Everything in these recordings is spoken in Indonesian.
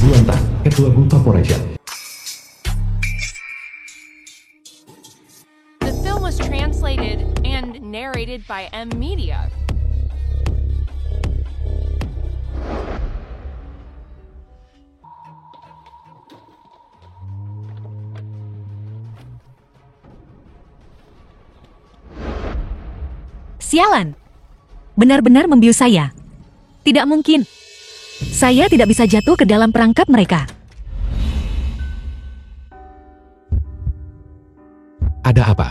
Guantang, Ketua Gu Corporation. The film was translated and narrated by M Media. Sialan! Benar-benar membius saya. Tidak mungkin. Saya tidak bisa jatuh ke dalam perangkap mereka. Ada apa?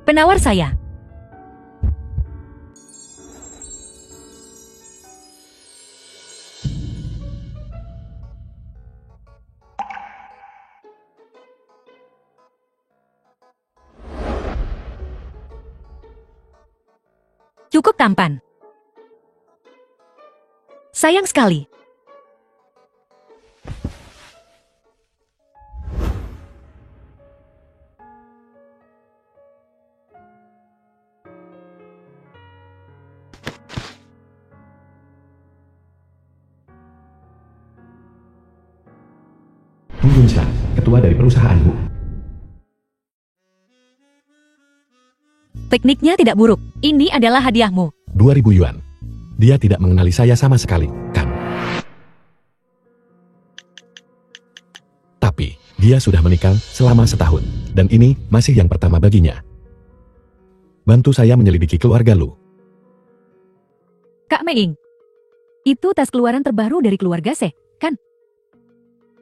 Penawar saya. Cukup tampan. Sayang sekali. Gu Yunshan, ketua dari perusahaan Gu. Tekniknya tidak buruk. Ini adalah hadiahmu. 2000 yuan. Dia tidak mengenali saya sama sekali, kan? Tapi, dia sudah menikah selama setahun, dan ini masih yang pertama baginya. Bantu saya menyelidiki keluarga Lu. Kak Meing, itu tas keluaran terbaru dari keluarga Se, kan?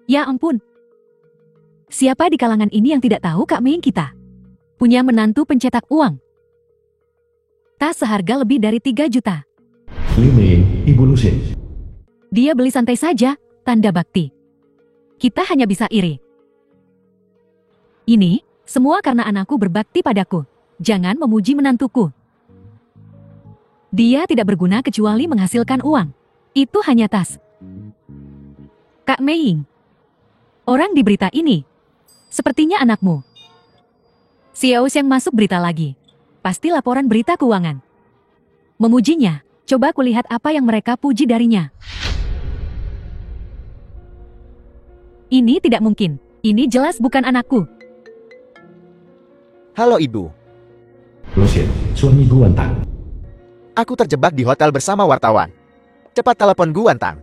Ya ampun. Siapa di kalangan ini yang tidak tahu Kak Meing kita? Punya menantu pencetak uang. Tas seharga lebih dari 3 juta. Li Ming, Ibu Lusin. Dia beli santai saja, tanda bakti. Kita hanya bisa iri. Ini, semua karena anakku berbakti padaku. Jangan memuji menantuku. Dia tidak berguna kecuali menghasilkan uang. Itu hanya tas. Kak Meing. Orang di berita ini. Sepertinya anakmu. Xiao yang masuk berita lagi. Pasti laporan berita keuangan. Memujinya, coba kulihat apa yang mereka puji darinya. Ini tidak mungkin. Ini jelas bukan anakku. Halo Ibu. Lusin, suami Guantang. Aku terjebak di hotel bersama wartawan. Cepat telepon Guantang.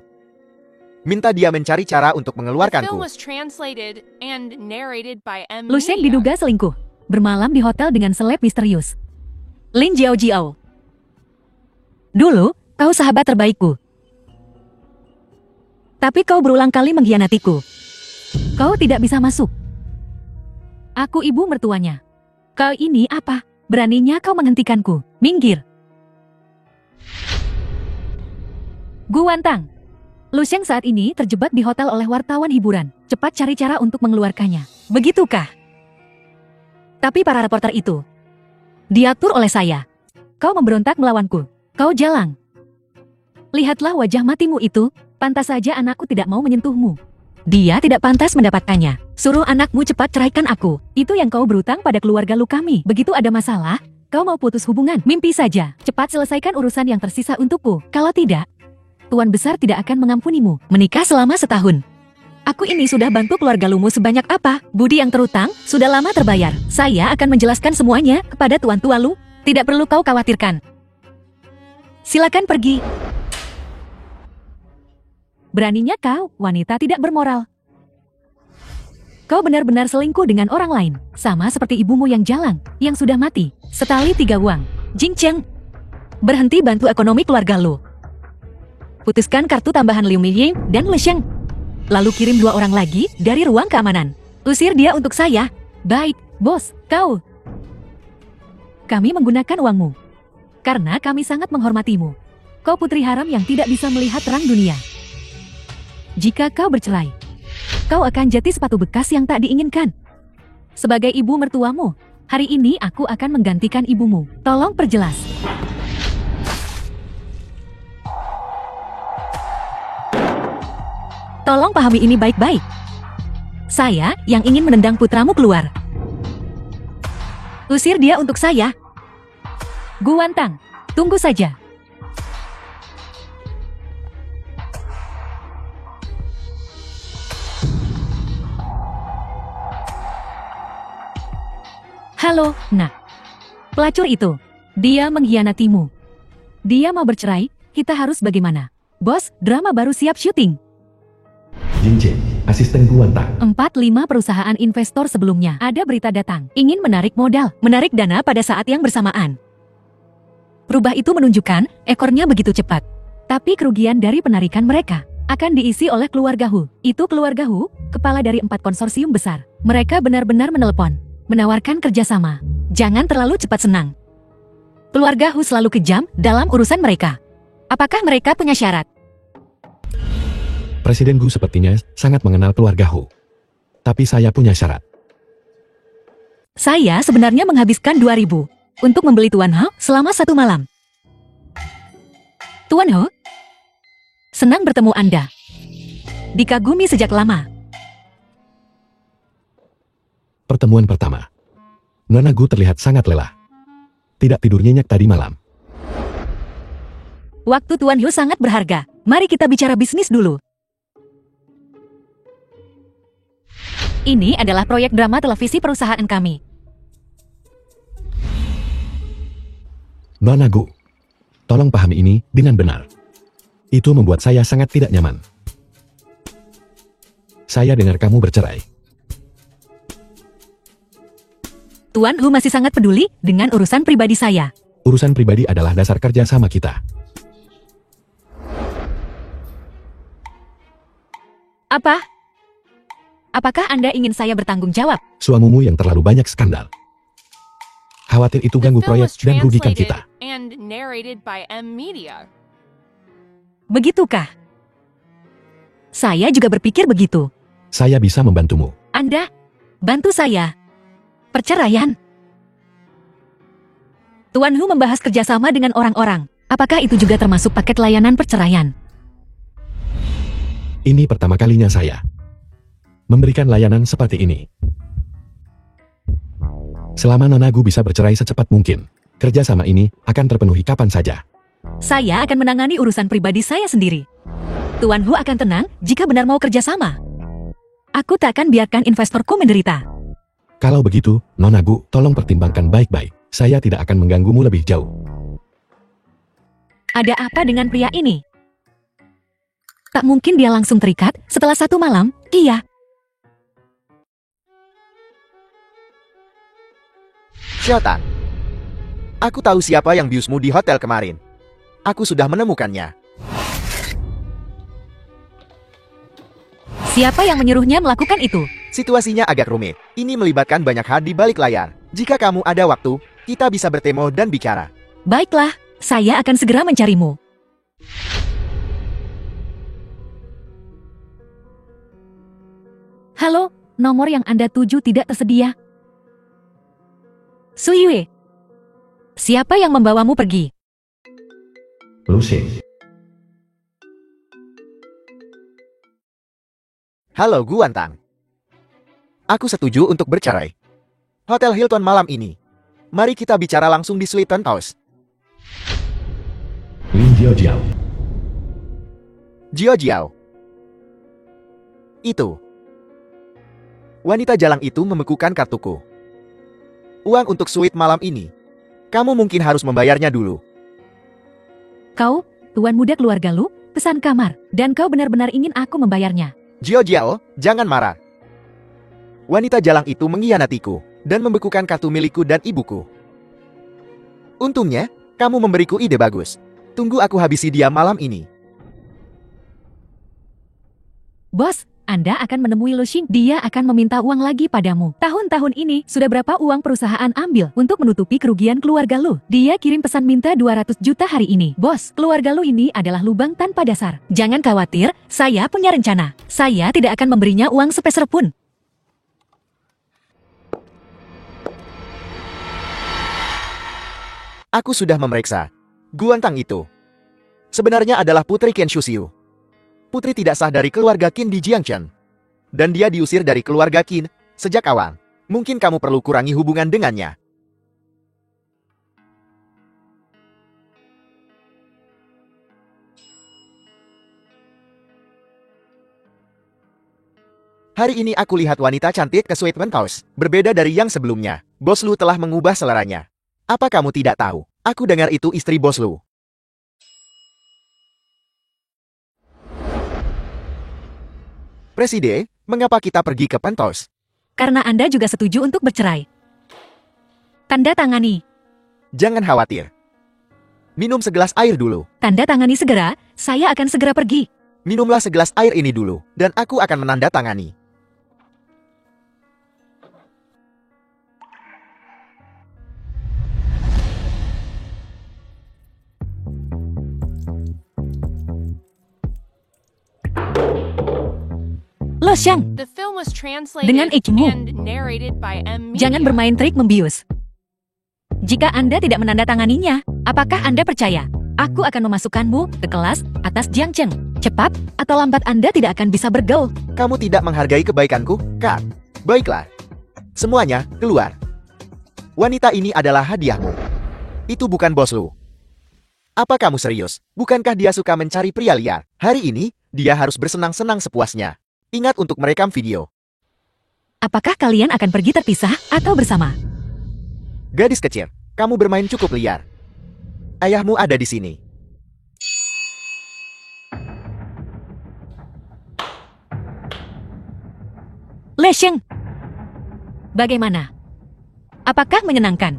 Minta dia mencari cara untuk The film mengeluarkanku. was translated and narrated by M Lucien Media. diduga selingkuh. Bermalam di hotel dengan seleb misterius. Lin Jiao Jiao. Dulu, kau sahabat terbaikku. Tapi kau berulang kali mengkhianatiku. Kau tidak bisa masuk. Aku ibu mertuanya. Kau ini apa? Beraninya kau menghentikanku. Minggir. Guantang. Lucien saat ini terjebak di hotel oleh wartawan hiburan. Cepat cari cara untuk mengeluarkannya. Begitukah? Tapi para reporter itu diatur oleh saya. Kau memberontak melawanku. Kau jalang. Lihatlah wajah matimu itu. Pantas saja anakku tidak mau menyentuhmu. Dia tidak pantas mendapatkannya. Suruh anakmu cepat ceraikan aku. Itu yang kau berutang pada keluarga lu kami. Begitu ada masalah, kau mau putus hubungan. Mimpi saja. Cepat selesaikan urusan yang tersisa untukku. Kalau tidak, Tuan Besar tidak akan mengampunimu. Menikah selama setahun. Aku ini sudah bantu keluarga lumu sebanyak apa? Budi yang terutang sudah lama terbayar. Saya akan menjelaskan semuanya kepada Tuan Tua Lu. Tidak perlu kau khawatirkan. Silakan pergi. Beraninya kau, wanita tidak bermoral. Kau benar-benar selingkuh dengan orang lain. Sama seperti ibumu yang jalang, yang sudah mati. Setali 3 uang. Jing Cheng. Berhenti bantu ekonomi keluarga lu. Putuskan kartu tambahan Liu Miying dan Le Sheng. Lalu kirim 2 orang lagi dari ruang keamanan. Usir dia untuk saya. Baik, bos, kau. Kami menggunakan uangmu. Karena kami sangat menghormatimu. Kau putri haram yang tidak bisa melihat terang dunia. Jika kau bercerai, kau akan jati sepatu bekas yang tak diinginkan. Sebagai ibu mertuamu, hari ini aku akan menggantikan ibumu. Tolong perjelas. Tolong pahami ini baik-baik. Saya yang ingin menendang putramu keluar. Usir dia untuk saya. Guantang, Tunggu saja. Halo, nak. Pelacur itu. Dia mengkhianatimu. Dia mau bercerai, kita harus bagaimana? Bos, drama baru siap syuting. Jin Chen, asisten Guan Tang. 4-5 perusahaan investor sebelumnya ada berita datang. Ingin menarik modal, menarik dana pada saat yang bersamaan. Rubah itu menunjukkan ekornya begitu cepat. Tapi kerugian dari penarikan mereka akan diisi oleh keluarga Hu. Itu keluarga Hu, kepala dari 4 konsorsium besar. Mereka benar-benar menelepon, menawarkan kerjasama. Jangan terlalu cepat senang. Keluarga Hu selalu kejam dalam urusan mereka. Apakah mereka punya syarat? Presiden Gu sepertinya sangat mengenal keluarga Hu. Tapi saya punya syarat. Saya sebenarnya menghabiskan 2.000 untuk membeli Tuan Ho selama 1 malam. Tuan Ho, senang bertemu Anda. Dikagumi sejak lama. Pertemuan pertama. Nona Gu terlihat sangat lelah. Tidak tidur nyenyak tadi malam. Waktu Tuan Ho sangat berharga. Mari kita bicara bisnis dulu. Ini adalah proyek drama televisi perusahaan kami. Nona Gu, tolong pahami ini dengan benar. Itu membuat saya sangat tidak nyaman. Saya dengar kamu bercerai. Tuan Hu masih sangat peduli dengan urusan pribadi saya. Urusan pribadi adalah dasar kerja sama kita. Apa? Apakah Anda ingin saya bertanggung jawab? Suamimu yang terlalu banyak skandal. Khawatir itu The ganggu film proyek was dan rugikan translated kita. and narrated by M Media. Begitukah? Saya juga berpikir begitu. Saya bisa membantumu. Anda, bantu saya. Perceraian. Tuan Hu membahas kerjasama dengan orang-orang. Apakah itu juga termasuk paket layanan perceraian? Ini pertama kalinya saya memberikan layanan seperti ini. Selama Nona Gu bisa bercerai secepat mungkin, kerjasama ini akan terpenuhi kapan saja. Saya akan menangani urusan pribadi saya sendiri. Tuan Hu akan tenang jika benar mau kerjasama. Aku tak akan biarkan investorku menderita. Kalau begitu, Nona Gu, tolong pertimbangkan baik-baik. Saya tidak akan mengganggumu lebih jauh. Ada apa dengan pria ini? Tak mungkin dia langsung terikat setelah 1 malam, iya. Xiaotan, aku tahu siapa yang biusmu di hotel kemarin. Aku sudah menemukannya. Siapa yang menyuruhnya melakukan itu? Situasinya agak rumit. Ini melibatkan banyak hal di balik layar. Jika kamu ada waktu, kita bisa bertemu dan bicara. Baiklah, saya akan segera mencarimu. Halo, nomor yang Anda tuju tidak tersedia. Suyue, siapa yang membawamu pergi? Lucy, Halo Guan Tang. Aku setuju untuk bercerai. Hotel Hilton malam ini. Mari kita bicara langsung di Suite Penthouse. Lin Jiao Jiao. Jiao Jiao. Itu. Wanita jalang itu membekukan kartuku. Uang untuk suite malam ini. Kamu mungkin harus membayarnya dulu. Kau, tuan muda keluarga Lu, pesan kamar, dan kau benar-benar ingin aku membayarnya. Jiao Jiao, jangan marah. Wanita jalang itu mengkhianatiku dan membekukan kartu milikku dan ibuku. Untungnya, kamu memberiku ide bagus. Tunggu aku habisi dia malam ini. Bos, Anda akan menemui Lu Xing. Dia akan meminta uang lagi padamu. Tahun-tahun ini, sudah berapa uang perusahaan ambil untuk menutupi kerugian keluarga Lu? Dia kirim pesan minta 200 juta hari ini. Bos, keluarga Lu ini adalah lubang tanpa dasar. Jangan khawatir, saya punya rencana. Saya tidak akan memberinya uang sepeser pun. Aku sudah memeriksa. Guan Tang itu sebenarnya adalah putri Qin Shuxiu. Putri tidak sah dari keluarga Qin di Jiangchen. Dan dia diusir dari keluarga Qin sejak awal. Mungkin kamu perlu kurangi hubungan dengannya. Hari ini aku lihat wanita cantik ke Sweet Penthouse. Berbeda dari yang sebelumnya. Bos Lu telah mengubah seleranya. Apa kamu tidak tahu? Aku dengar itu istri bos Lu. Presiden, mengapa kita pergi ke Penthouse? Karena Anda juga setuju untuk bercerai. Tanda tangani. Jangan khawatir. Minum segelas air dulu. Tanda tangani segera, saya akan segera pergi. Minumlah segelas air ini dulu, dan aku akan menandatangani. Lo Xiang, The film was translated Dengan ikhmu. and narrated by M. Media. jangan bermain trik membius. Jika Anda tidak menandatanganinya, apakah Anda percaya? Aku akan memasukkanmu ke kelas atas Jiang Cheng. Cepat atau lambat Anda tidak akan bisa bergaul. Kamu tidak menghargai kebaikanku, Kak? Baiklah. Semuanya, keluar. Wanita ini adalah hadiahmu. Itu bukan bos Lu. Apa kamu serius? Bukankah dia suka mencari pria liar? Hari ini, dia harus bersenang-senang sepuasnya. Ingat untuk merekam video. Apakah kalian akan pergi terpisah atau bersama? Gadis kecil, kamu bermain cukup liar. Ayahmu ada di sini. Le Sheng, bagaimana? Apakah menyenangkan?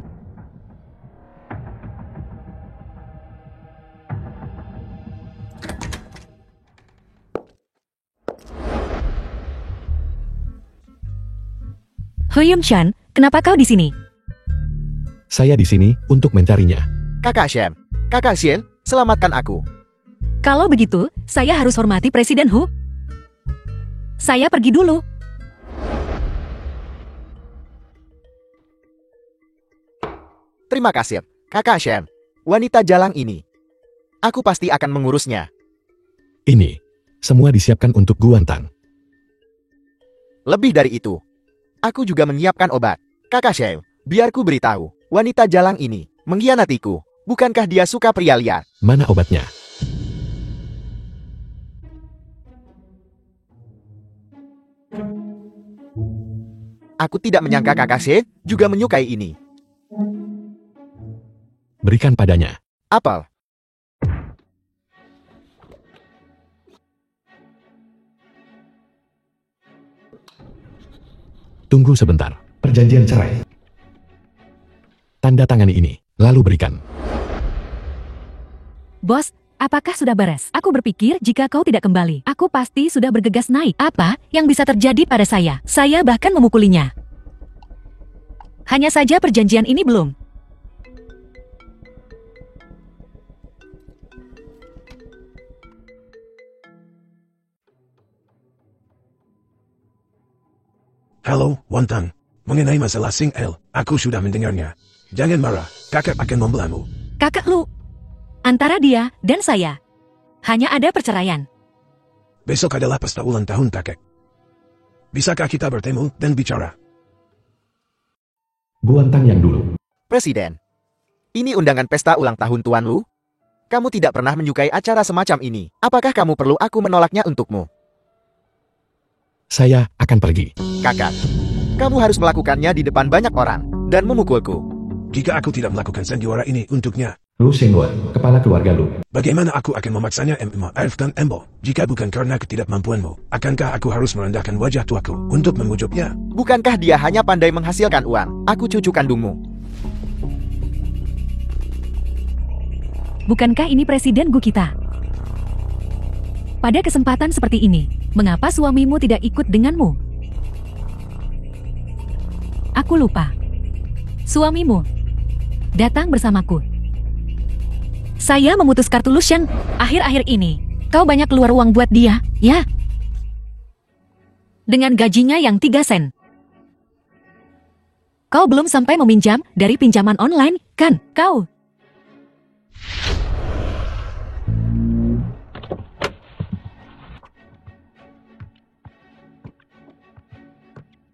Huyum Shan, kenapa kau di sini? Saya di sini untuk mencarinya. Kakak Shem, Kakak Xian, selamatkan aku. Kalau begitu, saya harus hormati Presiden Hu. Saya pergi dulu. Terima kasih, Kakak Shem. Wanita jalang ini. Aku pasti akan mengurusnya. Ini, semua disiapkan untuk Guantang. Lebih dari itu, aku juga menyiapkan obat. Kakak Shem, biar ku beritahu. Wanita jalang ini mengkhianatiku. Bukankah dia suka pria liar? Mana obatnya? Aku tidak menyangka Kakak Shem juga menyukai ini. Berikan padanya. Apel. Tunggu sebentar. Perjanjian cerai. Tanda tangani ini, lalu berikan. Bos, apakah sudah beres? Aku berpikir jika kau tidak kembali, aku pasti sudah bergegas naik. Apa yang bisa terjadi pada saya? Saya bahkan memukulinya. Hanya saja perjanjian ini belum. Halo, Wantang. Mengenai masalah Sing El, aku sudah mendengarnya. Jangan marah, kakak akan membelamu. Kakak Lu, antara dia dan saya, hanya ada perceraian. Besok adalah pesta ulang tahun kakek. Bisakah kita bertemu dan bicara? Guantang yang dulu. Presiden, ini undangan pesta ulang tahun Tuan Lu? Kamu tidak pernah menyukai acara semacam ini. Apakah kamu perlu aku menolaknya untukmu? Saya akan pergi. Kakak, kamu harus melakukannya di depan banyak orang dan memukulku. Jika aku tidak melakukan sandiwara ini untuknya, Lu Shengguan, kepala keluarga Lu. bagaimana aku akan memaksanya memaafkan Embo? Jika bukan karena ketidakmampuanmu, akankah aku harus merendahkan wajah tuaku untuk memujuknya? Bukankah dia hanya pandai menghasilkan uang? Aku cucu kandungmu. Bukankah ini Presiden Gu kita? Pada kesempatan seperti ini, mengapa suamimu tidak ikut denganmu? Aku lupa. Suamimu datang bersamaku. Saya memutus kartu Lucian. Akhir-akhir ini, kau banyak keluar uang buat dia, ya? Dengan gajinya yang 3 sen. Kau belum sampai meminjam dari pinjaman online, kan? Kau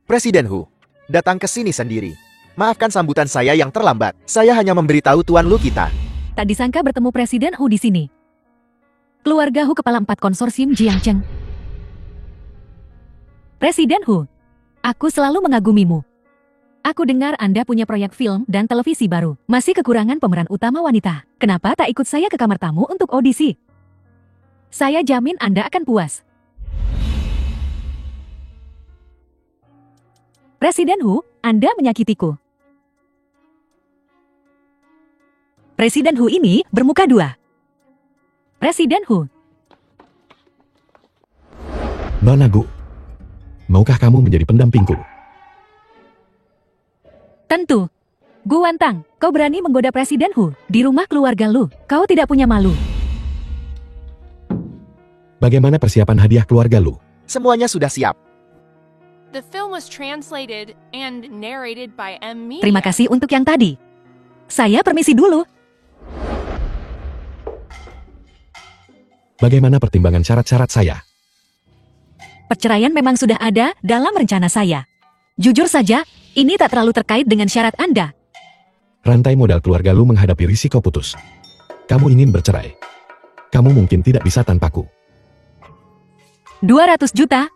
Presiden Hu, datang ke sini sendiri. Maafkan sambutan saya yang terlambat. Saya hanya memberitahu Tuan Lu kita. tak disangka bertemu Presiden Hu di sini. Keluarga Hu kepala 4 konsorsium Jiang Cheng. Presiden Hu, aku selalu mengagumimu. Aku dengar Anda punya proyek film dan televisi baru. Masih kekurangan pemeran utama wanita. Kenapa tak ikut saya ke kamar tamu untuk audisi? Saya jamin Anda akan puas. Presiden Hu, Anda menyakitiku. Presiden Hu ini bermuka dua. Presiden Hu. Nonagu, maukah kamu menjadi pendampingku? Tentu. Gu Wantang, kau berani menggoda Presiden Hu di rumah keluarga lu. Kau tidak punya malu. Bagaimana persiapan hadiah keluarga lu? Semuanya sudah siap. The film was translated and narrated by M Media. Terima kasih untuk yang tadi. Saya permisi dulu. Bagaimana pertimbangan syarat-syarat saya? Perceraian memang sudah ada dalam rencana saya. Jujur saja, ini tak terlalu terkait dengan syarat Anda. Rantai modal keluarga lu menghadapi risiko putus. Kamu ingin bercerai. Kamu mungkin tidak bisa tanpaku. 200 juta,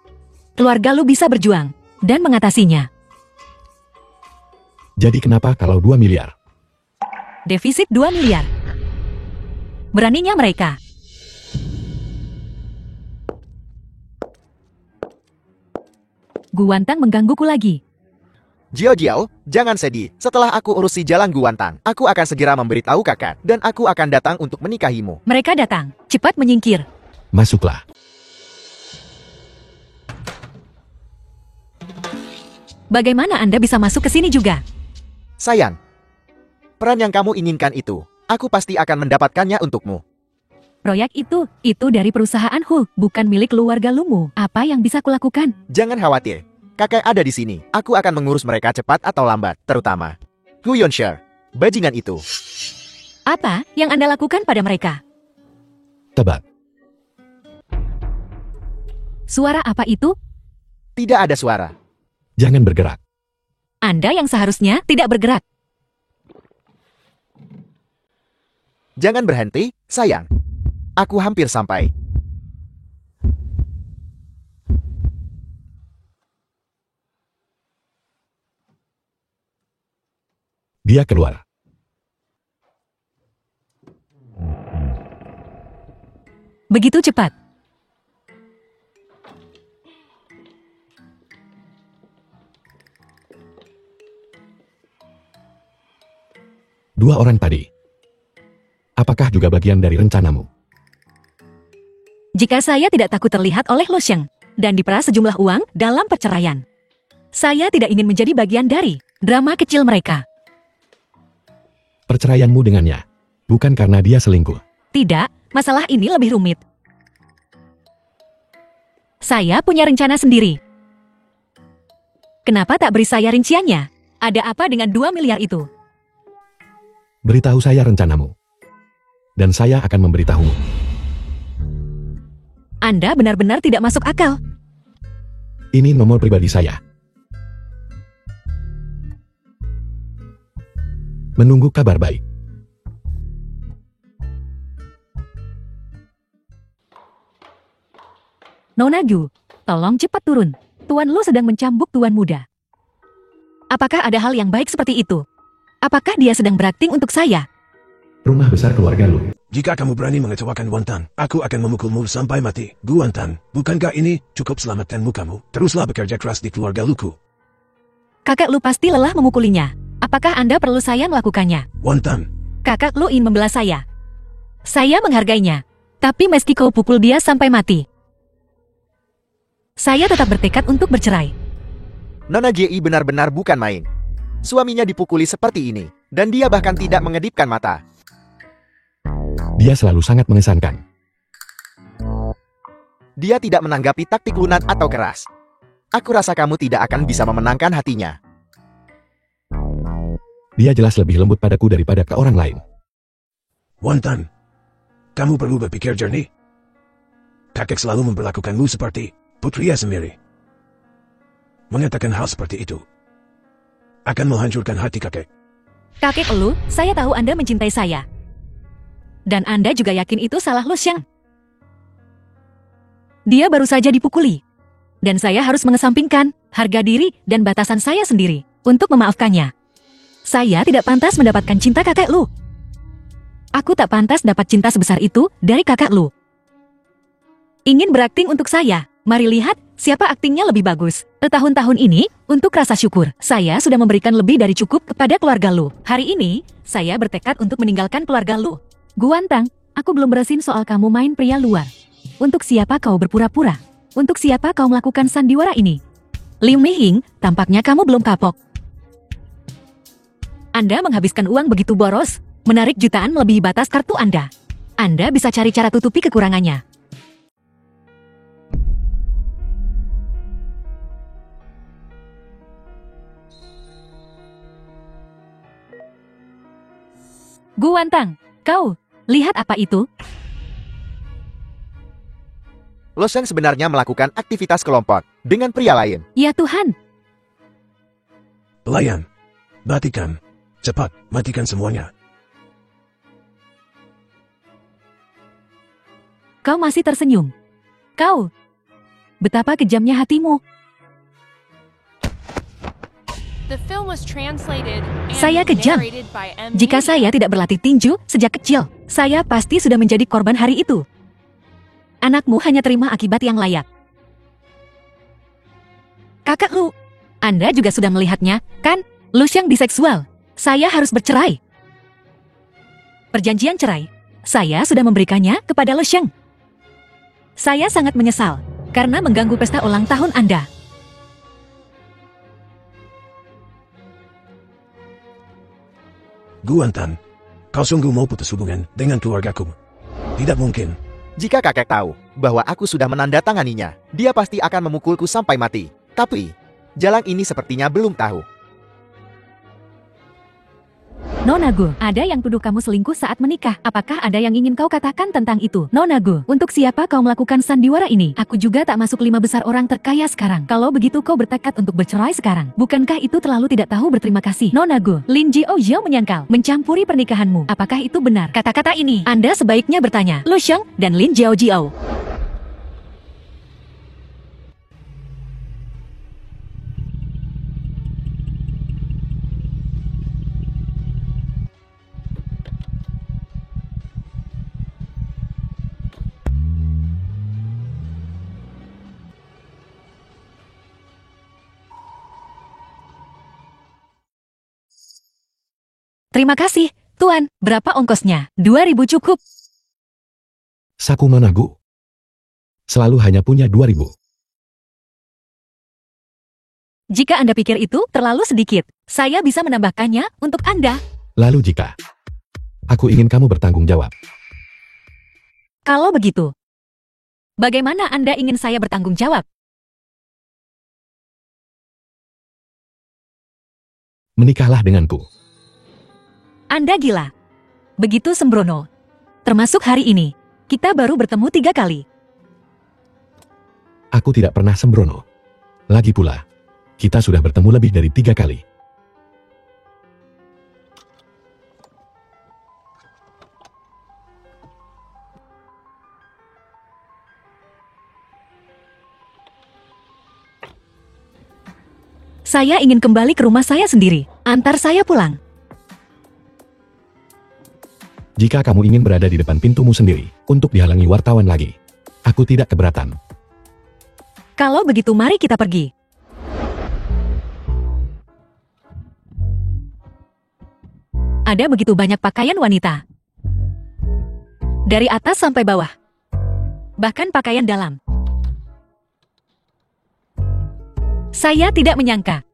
keluarga lu bisa berjuang dan mengatasinya. Jadi kenapa kalau 2 miliar? Defisit 2 miliar. Beraninya mereka. Gu Wantang menggangguku lagi. Jiao Jiao, jangan sedih. Setelah aku urusi jalan Guantang, aku akan segera memberitahu kakak, dan aku akan datang untuk menikahimu. Mereka datang, cepat menyingkir. Masuklah. Bagaimana Anda bisa masuk ke sini juga? Sayang, peran yang kamu inginkan itu, aku pasti akan mendapatkannya untukmu. Proyek itu dari perusahaan Hu, bukan milik keluarga lumu. Apa yang bisa kulakukan? Jangan khawatir, kakak ada di sini. Aku akan mengurus mereka cepat atau lambat, terutama Hu Yonshire, bajingan itu. Apa yang Anda lakukan pada mereka? Tebak. Suara apa itu? Tidak ada suara. Jangan bergerak. Anda yang seharusnya tidak bergerak. Jangan berhenti, sayang. Aku hampir sampai. Dia keluar. Begitu cepat. Dua orang tadi. Apakah juga bagian dari rencanamu? Jika saya tidak takut terlihat oleh Lo Sheng dan diperas sejumlah uang dalam perceraian, saya tidak ingin menjadi bagian dari drama kecil mereka. Perceraianmu dengannya, bukan karena dia selingkuh. Tidak, masalah ini lebih rumit. Saya punya rencana sendiri. Kenapa tak beri saya rinciannya? Ada apa dengan 2 miliar itu? Beritahu saya rencanamu. Dan saya akan memberitahumu. Anda benar-benar tidak masuk akal. Ini nomor pribadi saya. Menunggu kabar baik. Nona Gu, tolong cepat turun. Tuan Lu sedang mencambuk tuan muda. Apakah ada hal yang baik seperti itu? Apakah dia sedang berakting untuk saya? Rumah besar keluarga lu. Jika kamu berani mengecewakan Wantang, aku akan memukulmu sampai mati. Gu Wantang, bukankah ini cukup selamatkan mukamu? Teruslah bekerja keras di keluarga luku. Kakak Lu pasti lelah memukulinya. Apakah Anda perlu saya melakukannya? Wantang, Kakak Lu ingin membela saya. Saya menghargainya. Tapi meski kau pukul dia sampai mati, saya tetap bertekad untuk bercerai. Nona Ji benar-benar bukan main. Suaminya dipukuli seperti ini, dan dia bahkan tidak mengedipkan mata. Dia selalu sangat mengesankan. Dia tidak menanggapi taktik lunak atau keras. Aku rasa kamu tidak akan bisa memenangkan hatinya. Dia jelas lebih lembut padaku daripada ke orang lain. Wantang, kamu perlu berpikir jernih. Kakek selalu memperlakukanmu seperti putrinya sendiri. Mengatakan hal seperti itu akan menghancurkan hati kakek. Kakek Lu, saya tahu Anda mencintai saya. Dan Anda juga yakin itu salah Lu Sheng. Dia baru saja dipukuli. Dan saya harus mengesampingkan harga diri dan batasan saya sendiri untuk memaafkannya. Saya tidak pantas mendapatkan cinta kakek Lu. Aku tak pantas dapat cinta sebesar itu dari kakak Lu. Ingin berakting untuk saya? Mari lihat siapa aktingnya lebih bagus. Tahun-tahun ini, untuk rasa syukur, saya sudah memberikan lebih dari cukup kepada keluarga Lu. Hari ini, saya bertekad untuk meninggalkan keluarga Lu. Guantang, aku belum beresin soal kamu main pria luar. Untuk siapa kau berpura-pura? Untuk siapa kau melakukan sandiwara ini? Liu Mihing, tampaknya kamu belum kapok. Anda menghabiskan uang begitu boros, menarik jutaan melebihi batas kartu Anda. Anda bisa cari cara tutupi kekurangannya. Guantang, kau, lihat apa itu? Lo Sheng sebenarnya melakukan aktivitas kelompok dengan pria lain. Ya Tuhan, Pelayan, matikan. Cepat, matikan semuanya. kau masih tersenyum. Kau, betapa kejamnya hatimu. The film was translated and Saya kejam. narrated by M. Jika Media. saya tidak berlatih tinju sejak kecil, saya pasti sudah menjadi korban hari itu. Anakmu hanya terima akibat yang layak. Kakak Lu, Anda juga sudah melihatnya, kan? Lu Xiang biseksual. Saya harus bercerai. Perjanjian cerai, saya sudah memberikannya kepada Lu Xiang. Saya sangat menyesal karena mengganggu pesta ulang tahun Anda. Guantan, kau sungguh mau putus hubungan dengan keluargaku? Tidak mungkin. Jika kakek tahu bahwa aku sudah menandatanganinya, dia pasti akan memukulku sampai mati. Tapi, jalang ini sepertinya belum tahu. Nona Gu, ada yang tuduh kamu selingkuh saat menikah. Apakah ada yang ingin kau katakan tentang itu? Nona Gu, untuk siapa kau melakukan sandiwara ini? Aku juga tak masuk 5 besar orang terkaya sekarang. Kalau begitu kau bertekad untuk bercerai sekarang. Bukankah itu terlalu tidak tahu berterima kasih? Nona Gu, Lin Jiao Jiao menyangkal, mencampuri pernikahanmu. Apakah itu benar? Kata-kata ini, Anda sebaiknya bertanya. Lu Sheng dan Lin Jiao Jiao. Terima kasih, Tuan. Berapa ongkosnya? 2.000 cukup. Saku Nona Gu. Selalu hanya punya 2.000. Jika Anda pikir itu terlalu sedikit, saya bisa menambahkannya untuk Anda. Lalu jika aku ingin kamu bertanggung jawab, Kalau begitu, bagaimana Anda ingin saya bertanggung jawab? menikahlah denganku. Anda gila. Begitu sembrono. Termasuk hari ini, kita baru bertemu 3 kali. Aku tidak pernah sembrono. Lagi pula, kita sudah bertemu lebih dari 3 kali. Saya ingin kembali ke rumah saya sendiri. Antar saya pulang. Jika kamu ingin berada di depan pintumu sendiri, untuk dihalangi wartawan lagi, aku tidak keberatan. Kalau begitu mari kita pergi. Ada begitu banyak pakaian wanita. Dari atas sampai bawah. Bahkan pakaian dalam. Saya tidak menyangka.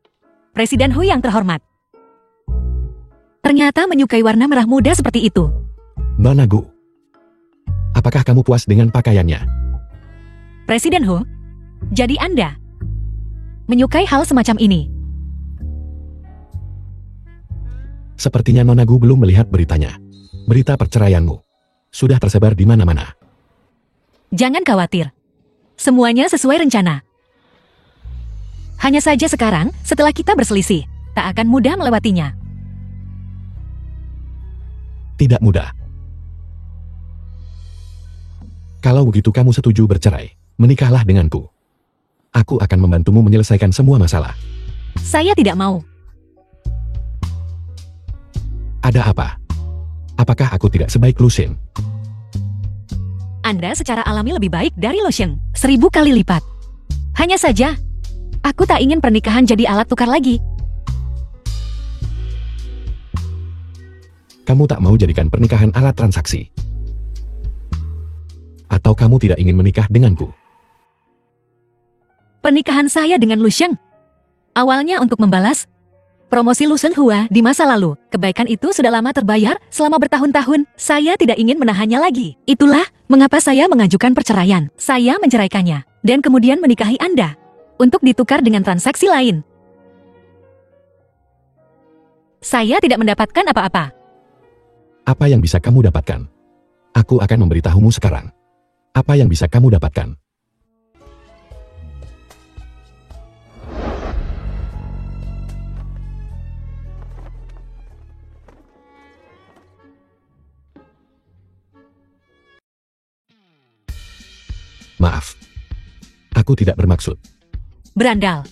Presiden Hu yang terhormat ternyata menyukai warna merah muda seperti itu. Nona Gu, apakah kamu puas dengan pakaiannya? Presiden Hu, jadi Anda menyukai hal semacam ini. Sepertinya Nona Gu belum melihat beritanya. Berita perceraianmu sudah tersebar di mana-mana. Jangan khawatir. Semuanya sesuai rencana. Hanya saja sekarang, setelah kita berselisih, tak akan mudah melewatinya. Tidak mudah. Kalau begitu kamu setuju bercerai, menikahlah denganku. Aku akan membantumu menyelesaikan semua masalah. Saya tidak mau. Ada apa? Apakah aku tidak sebaik Lu Xing? Anda secara alami lebih baik dari Lu Xing, 1000 kali lipat. Hanya saja, aku tak ingin pernikahan jadi alat tukar lagi. Kamu tak mau jadikan pernikahan alat transaksi? Atau kamu tidak ingin menikah denganku? Pernikahan saya dengan Lu Xing awalnya untuk membalas promosi Lu Xing Hua di masa lalu. Kebaikan itu sudah lama terbayar selama bertahun-tahun. Saya tidak ingin menahannya lagi. Itulah mengapa saya mengajukan perceraian. Saya menceraikannya dan kemudian menikahi Anda untuk ditukar dengan transaksi lain. Saya tidak mendapatkan apa-apa. Apa yang bisa kamu dapatkan? Aku akan memberitahumu sekarang. Apa yang bisa kamu dapatkan? Maaf. Aku tidak bermaksud. Berandal.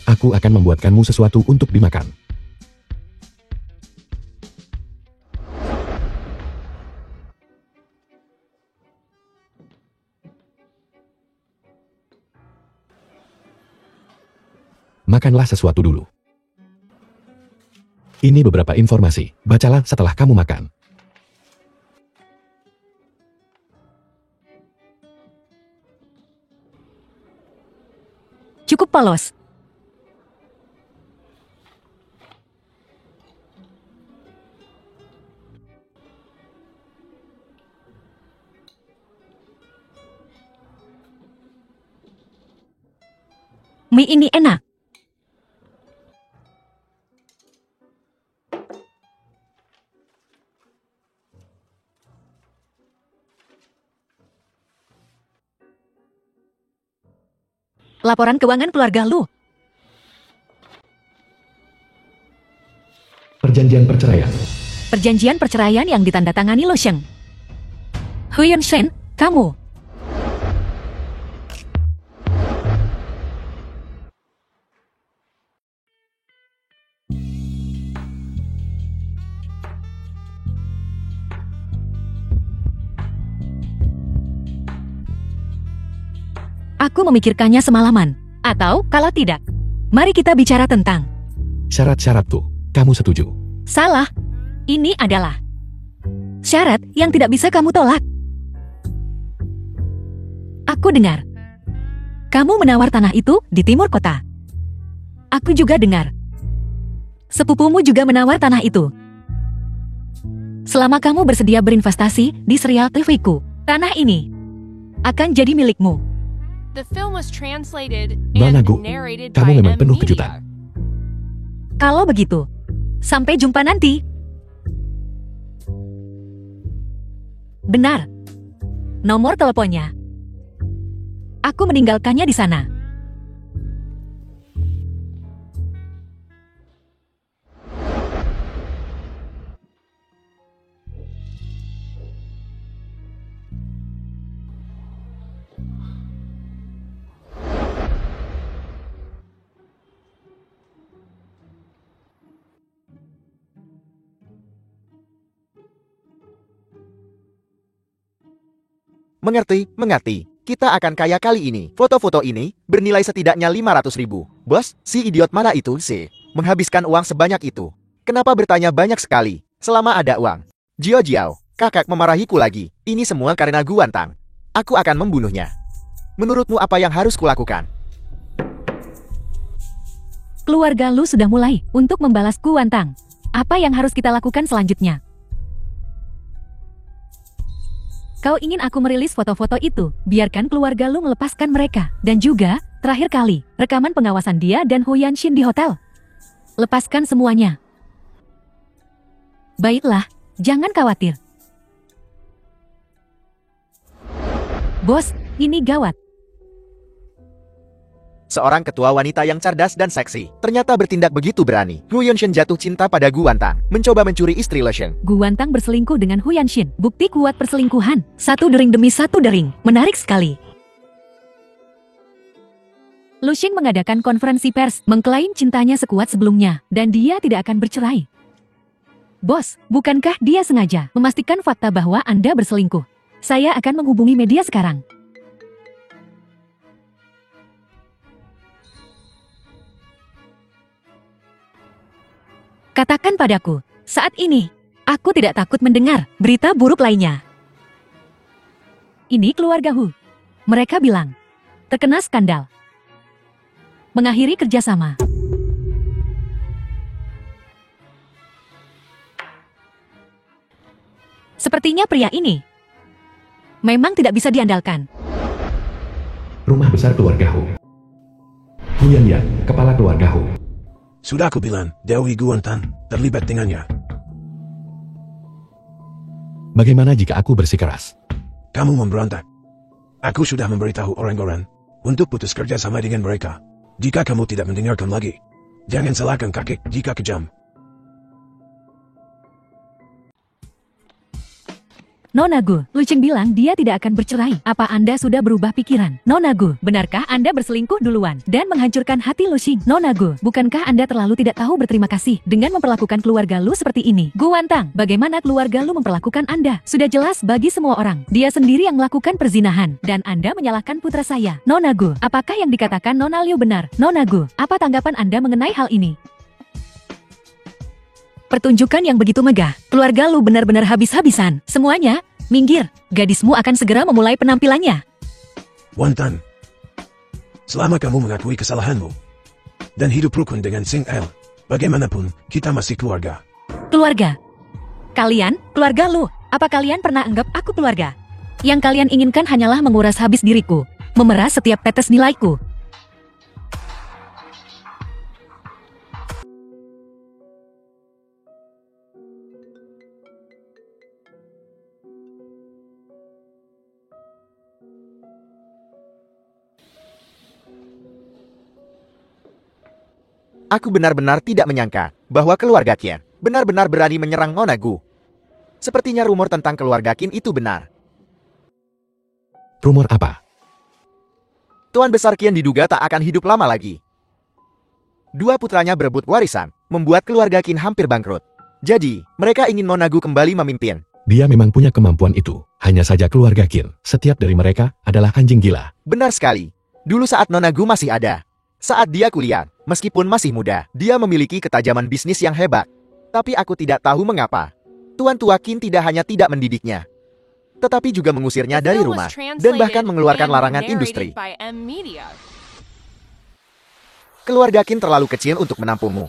Aku akan membuatkanmu sesuatu untuk dimakan. Makanlah sesuatu dulu. Ini beberapa informasi. Bacalah setelah kamu makan. Cukup polos. Mie ini enak. Laporan keuangan keluarga Lu. Perjanjian perceraian. Perjanjian perceraian yang ditandatangani Lu Xing. Huyan Shen, kamu. Aku memikirkannya semalaman. Atau, kalau tidak, mari kita bicara tentang Syarat-syaratku. Kamu setuju? salah. Ini adalah syarat yang tidak bisa kamu tolak. Aku dengar kamu menawar tanah itu di timur kota. Aku juga dengar sepupumu juga menawar tanah itu. Selama kamu bersedia berinvestasi di serial TV-ku, tanah ini akan jadi milikmu. The film was translated Nona and Gu, narrated kamu by memang M penuh Media. kejutan. Kalau begitu, sampai jumpa nanti. Benar. Nomor teleponnya. Aku meninggalkannya di sana. Mengerti, mengerti. Kita akan kaya kali ini. Foto-foto ini bernilai setidaknya 500.000. Bos, si idiot mana itu sih? Menghabiskan uang sebanyak itu. Kenapa bertanya banyak sekali? Selama ada uang. Jiao Jiao, kakak memarahiku lagi. Ini semua karena Guantang. Aku akan membunuhnya. Menurutmu apa yang harus kulakukan? Keluarga Lu sudah mulai untuk membalas Guantang. Apa yang harus kita lakukan selanjutnya? Kau ingin aku merilis foto-foto itu? Biarkan keluarga Lu melepaskan mereka. Dan juga, terakhir kali, rekaman pengawasan dia dan Huyan Shin di hotel. Lepaskan semuanya. Baiklah, jangan khawatir. Bos, ini gawat. seorang ketua wanita yang cerdas dan seksi, ternyata bertindak begitu berani. Hu Yunshin jatuh cinta pada Gu Wantang, mencoba mencuri istri Lu Sheng. Gu Wantang berselingkuh dengan Hu Yanshin. Bukti kuat perselingkuhan. Satu dering demi satu dering. Menarik sekali. Lu Sheng mengadakan konferensi pers, mengklaim cintanya sekuat sebelumnya, dan dia tidak akan bercerai. Bos, bukankah dia sengaja memastikan fakta bahwa Anda berselingkuh? Saya akan menghubungi media sekarang. Katakan padaku, saat ini, aku tidak takut mendengar berita buruk lainnya. Ini keluarga Hu. Mereka bilang, terkena skandal. Mengakhiri kerjasama. Sepertinya pria ini memang tidak bisa diandalkan. Rumah besar keluarga Hu. Hu Yanyan, kepala keluarga Hu. Sudah aku bilang, Dewi Gu Wantang terlibat dengannya. Bagaimana jika aku bersikeras? Kamu memberontak. Aku sudah memberitahu orang-orang untuk putus kerja sama dengan mereka. Jika kamu tidak mendengarkan lagi, jangan salahkan kakek jika kejam. Nona Gu, Lu Sheng bilang dia tidak akan bercerai. Apa Anda sudah berubah pikiran? Nona Gu, benarkah Anda berselingkuh duluan dan menghancurkan hati Lu Sheng? Nona Gu, bukankah Anda terlalu tidak tahu berterima kasih dengan memperlakukan keluarga Lu seperti ini? Gu Wantang, bagaimana keluarga Lu memperlakukan Anda? Sudah jelas bagi semua orang. Dia sendiri yang melakukan perzinahan dan Anda menyalahkan putra saya. Nona Gu, apakah yang dikatakan Nona Liu benar? Nona Gu, apa tanggapan Anda mengenai hal ini? Pertunjukan yang begitu megah, keluarga Lu benar-benar habis-habisan. Semuanya, minggir, gadismu akan segera memulai penampilannya. Wantang, selama kamu mengakui kesalahanmu dan hidup rukun dengan Sing El, bagaimanapun kita masih keluarga. Keluarga? Kalian, keluarga Lu, apa kalian pernah anggap aku keluarga? Yang kalian inginkan hanyalah menguras habis diriku, memeras setiap tetes nilaiku. Aku benar-benar tidak menyangka bahwa keluarga Qin benar-benar berani menyerang Nona Gu. Sepertinya rumor tentang keluarga Qin itu benar. Rumor apa? Tuan Besar Qin diduga tak akan hidup lama lagi. Dua putranya berebut warisan, membuat keluarga Qin hampir bangkrut. Jadi, mereka ingin Nona Gu kembali memimpin. Dia memang punya kemampuan itu. Hanya saja keluarga Qin, setiap dari mereka adalah anjing gila. Benar sekali. Dulu saat Nona Gu masih ada. Saat dia kuliah, meskipun masih muda, dia memiliki ketajaman bisnis yang hebat. Tapi aku tidak tahu mengapa. Tuan tua Qin tidak hanya tidak mendidiknya, tetapi juga mengusirnya dari rumah, dan bahkan mengeluarkan larangan industri. Keluarga Qin terlalu kecil untuk menampungmu.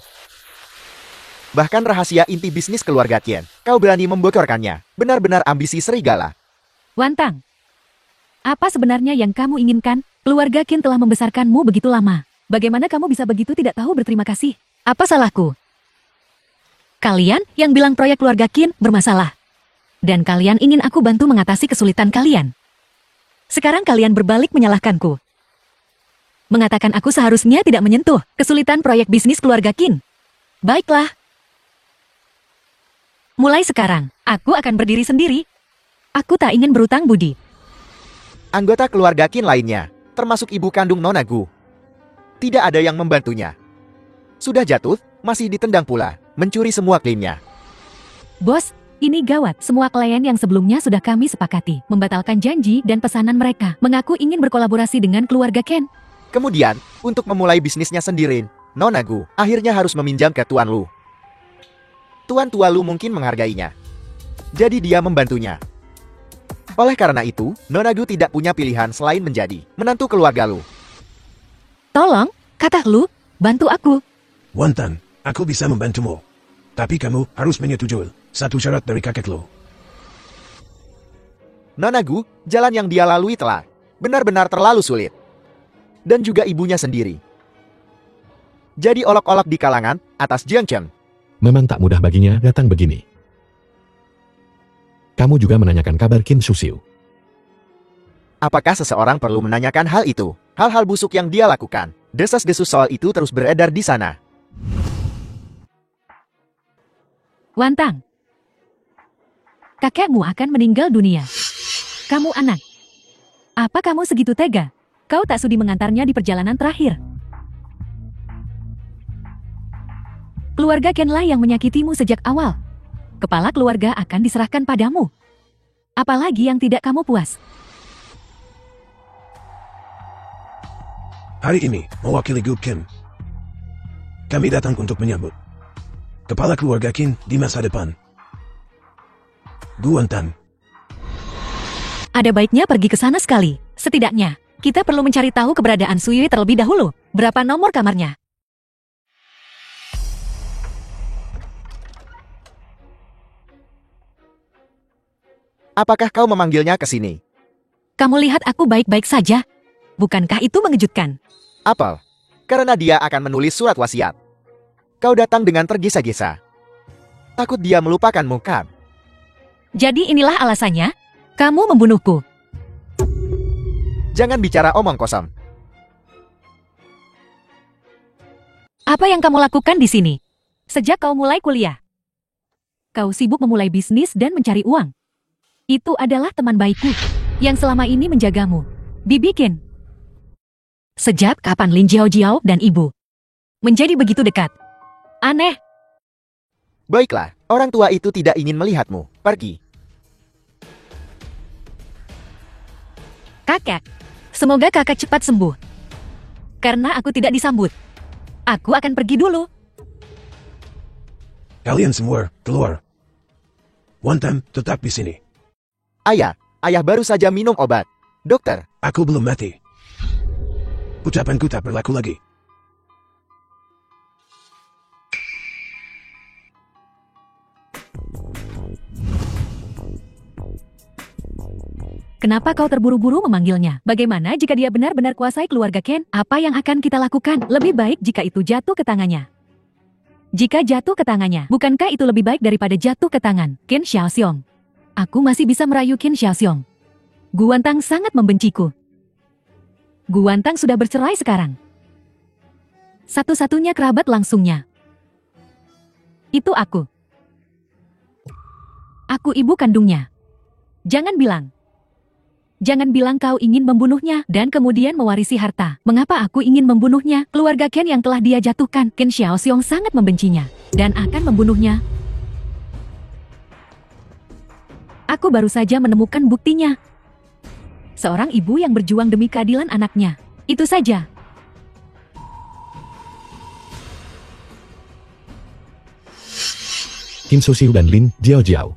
Bahkan rahasia inti bisnis keluarga Qin, kau berani membocorkannya. Benar-benar ambisi serigala. Wantang, apa sebenarnya yang kamu inginkan? Keluarga Qin telah membesarkanmu begitu lama. Bagaimana kamu bisa begitu tidak tahu berterima kasih? Apa salahku? Kalian yang bilang proyek keluarga Qin bermasalah. Dan kalian ingin aku bantu mengatasi kesulitan kalian. Sekarang kalian berbalik menyalahkanku. Mengatakan aku seharusnya tidak menyentuh kesulitan proyek bisnis keluarga Qin. Baiklah. Mulai sekarang, aku akan berdiri sendiri. Aku tak ingin berutang budi. Anggota keluarga Qin lainnya, termasuk ibu kandung Nona Gu, tidak ada yang membantunya. Sudah jatuh, masih ditendang pula, mencuri semua klaimnya. Bos, ini gawat. Semua klien yang sebelumnya sudah kami sepakati, membatalkan janji dan pesanan mereka, mengaku ingin berkolaborasi dengan keluarga Qin. Kemudian, untuk memulai bisnisnya sendiri, Nona Gu akhirnya harus meminjam ke Tuan Lu. Tuan tua Lu mungkin menghargainya. Jadi dia membantunya. Oleh karena itu, Nona Gu tidak punya pilihan selain menjadi menantu keluarga Lu. Tolong, kata Lu, bantu aku. Wantang, aku bisa membantumu. Tapi kamu harus menyetujui satu syarat dari kakek Lu. Nona Gu, jalan yang dia lalui telah benar-benar terlalu sulit. Dan juga ibunya sendiri. Jadi olok-olok di kalangan atas Jiang Chen. Memang tak mudah baginya datang begini. Kamu juga menanyakan kabar Qin Shuxiu. Apakah seseorang perlu menanyakan hal itu? Hal-hal busuk yang dia lakukan Desas-desus soal itu terus beredar di sana. Wantang, kakekmu akan meninggal dunia. Kamu anak. Apa kamu segitu tega? Kau tak sudi mengantarnya di perjalanan terakhir. Keluarga Kenlah yang menyakitimu sejak awal. Kepala keluarga akan diserahkan padamu. Apalagi yang tidak kamu puas. Hari ini, mewakili Gu Qin, kami datang untuk menyambut kepala keluarga Qin di masa depan. Gu Wantang. Ada baiknya pergi ke sana sekali. Setidaknya, kita perlu mencari tahu keberadaan Sui terlebih dahulu. Berapa nomor kamarnya? Apakah kau memanggilnya ke sini? Kamu lihat aku baik-baik saja. Bukankah itu mengejutkan? Apel, karena dia akan menulis surat wasiat. Kau datang dengan tergesa-gesa. Takut dia melupakanmu, kan? Jadi inilah alasannya? Kamu membunuhku. Jangan bicara omong kosong. Apa yang kamu lakukan di sini? Sejak kau mulai kuliah. Kau sibuk memulai bisnis dan mencari uang. Itu adalah teman baikku yang selama ini menjagamu. Bibi Qin. Sejak kapan Lin Jiao dan ibu menjadi begitu dekat? Aneh. Baiklah, orang tua itu tidak ingin melihatmu. Pergi. Kakek, semoga kakak cepat sembuh. Karena aku tidak disambut. Aku akan pergi dulu. Kalian semua, keluar. Wantang, tetap di sini. Ayah baru saja minum obat. Dokter, Aku belum mati. Ucapanku tak berlaku lagi. Kenapa kau terburu-buru memanggilnya? Bagaimana jika dia benar-benar kuasai keluarga Ken? Apa yang akan kita lakukan? Lebih baik jika itu jatuh ke tangannya. Jika jatuh ke tangannya, bukankah itu lebih baik daripada jatuh ke tangan Qin Xiaoxiong? Aku masih bisa merayu Qin Xiaoxiong. Gu Wantang sangat membenciku. Gu Wantang sudah bercerai sekarang. Satu-satunya kerabat langsungnya itu aku. Aku ibu kandungnya. Jangan bilang kau ingin membunuhnya dan kemudian mewarisi harta. Mengapa aku ingin membunuhnya? Keluarga Ken yang telah dia jatuhkan. Qin Xiaoxiong sangat membencinya dan akan membunuhnya. Aku baru saja menemukan buktinya. Seorang ibu yang berjuang demi keadilan anaknya. Itu saja. Qin Susiu dan Lin Jiao.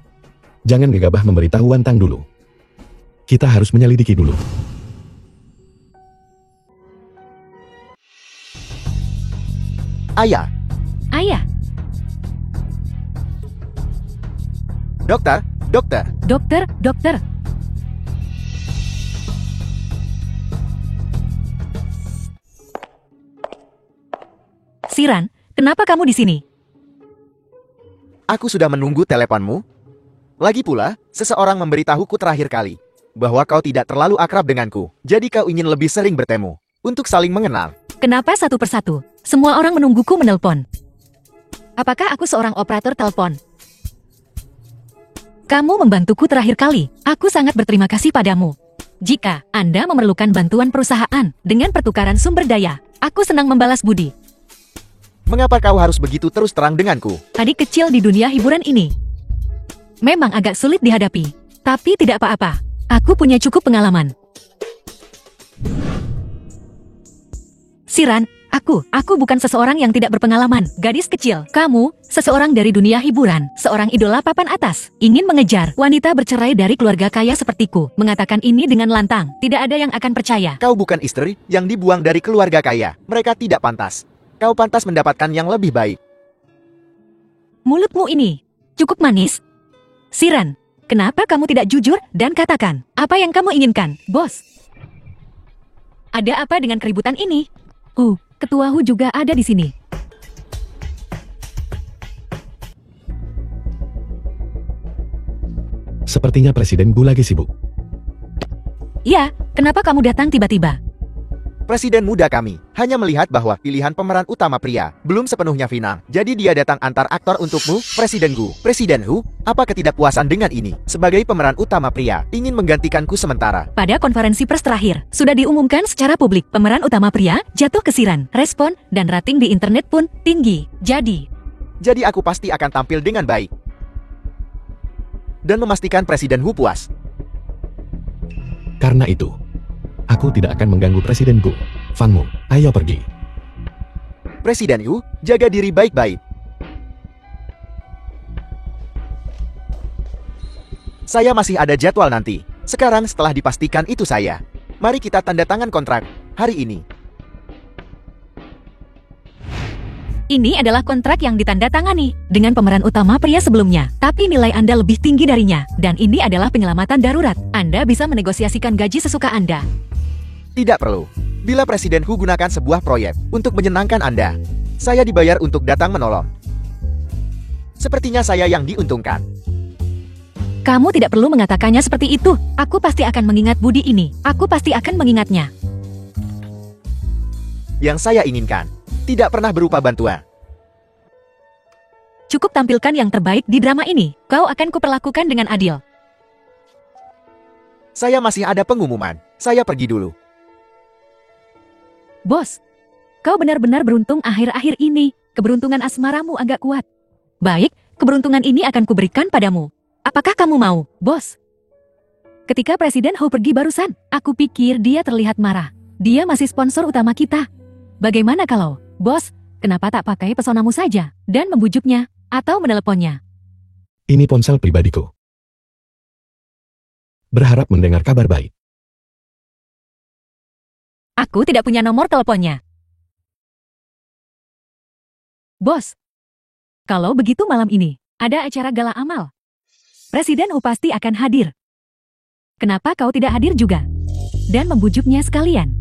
Jangan gegabah memberitahu Wantang dulu. Kita harus menyelidiki dulu. Ayah. Dokter. Dokter. Siran, kenapa kamu di sini? Aku sudah menunggu teleponmu. Lagi pula, seseorang memberitahuku terakhir kali bahwa kau tidak terlalu akrab denganku. Jadi kau ingin lebih sering bertemu untuk saling mengenal. Kenapa satu persatu? Semua orang menungguku menelpon. Apakah aku seorang operator telepon? Kamu membantuku terakhir kali. Aku sangat berterima kasih padamu. Jika Anda memerlukan bantuan perusahaan dengan pertukaran sumber daya, aku senang membalas budi. Mengapa kau harus begitu terus terang denganku? Adik kecil di dunia hiburan ini memang agak sulit dihadapi, tapi tidak apa-apa. Aku punya cukup pengalaman. Siran, aku bukan seseorang yang tidak berpengalaman. Gadis kecil, kamu, seseorang dari dunia hiburan, seorang idola papan atas, ingin mengejar wanita bercerai dari keluarga kaya sepertiku. Mengatakan ini dengan lantang, tidak ada yang akan percaya. Kau bukan istri yang dibuang dari keluarga kaya. Mereka tidak pantas. Kau pantas mendapatkan yang lebih baik. Mulutmu ini cukup manis. Siran, kenapa kamu tidak jujur dan katakan apa yang kamu inginkan, bos? Ada apa dengan keributan ini? Ketua Hu juga ada di sini. Sepertinya Presiden Gu lagi sibuk. Ya, kenapa kamu datang tiba-tiba? Presiden muda kami hanya melihat bahwa pilihan pemeran utama pria belum sepenuhnya final. Jadi dia datang antar aktor untukmu, Presiden Gu. Presiden Hu, apa ketidakpuasan dengan ini? Sebagai pemeran utama pria, ingin menggantikanku sementara. Pada konferensi pers terakhir, sudah diumumkan secara publik pemeran utama pria jatuh kesiran. Respon dan rating di internet pun tinggi. Jadi aku pasti akan tampil dengan baik dan memastikan Presiden Hu puas. Karena itu, aku tidak akan mengganggu Presiden Gu. Fan Mu, ayo pergi. Presiden Hu, jaga diri baik-baik. Saya masih ada jadwal nanti. Sekarang setelah dipastikan itu saya. Mari kita tanda tangan kontrak hari ini. Ini adalah kontrak yang ditandatangani dengan pemeran utama pria sebelumnya, tapi nilai Anda lebih tinggi darinya. Dan ini adalah penyelamatan darurat. Anda bisa menegosiasikan gaji sesuka Anda. Tidak perlu. Bila Presiden Hu gunakan sebuah proyek untuk menyenangkan Anda, saya dibayar untuk datang menolong. Sepertinya saya yang diuntungkan. Kamu tidak perlu mengatakannya seperti itu. Aku pasti akan mengingat budi ini. Aku pasti akan mengingatnya. Yang saya inginkan tidak pernah berupa bantuan. Cukup tampilkan yang terbaik di drama ini. Kau akan kuperlakukan dengan adil. Saya masih ada pengumuman. Saya pergi dulu. Bos, kau benar-benar beruntung akhir-akhir ini. Keberuntungan asmaramu agak kuat. Baik, keberuntungan ini akan kuberikan padamu. Apakah kamu mau, bos? Ketika Presiden Hu pergi barusan, aku pikir dia terlihat marah. Dia masih sponsor utama kita. Bagaimana kalau, bos, kenapa tak pakai pesonamu saja dan membujuknya atau meneleponnya? Ini ponsel pribadiku. Berharap mendengar kabar baik. Aku tidak punya nomor teleponnya. Bos, kalau begitu malam ini ada acara gala amal. Presiden Hu pasti akan hadir. Kenapa kau tidak hadir juga? Dan membujuknya sekalian.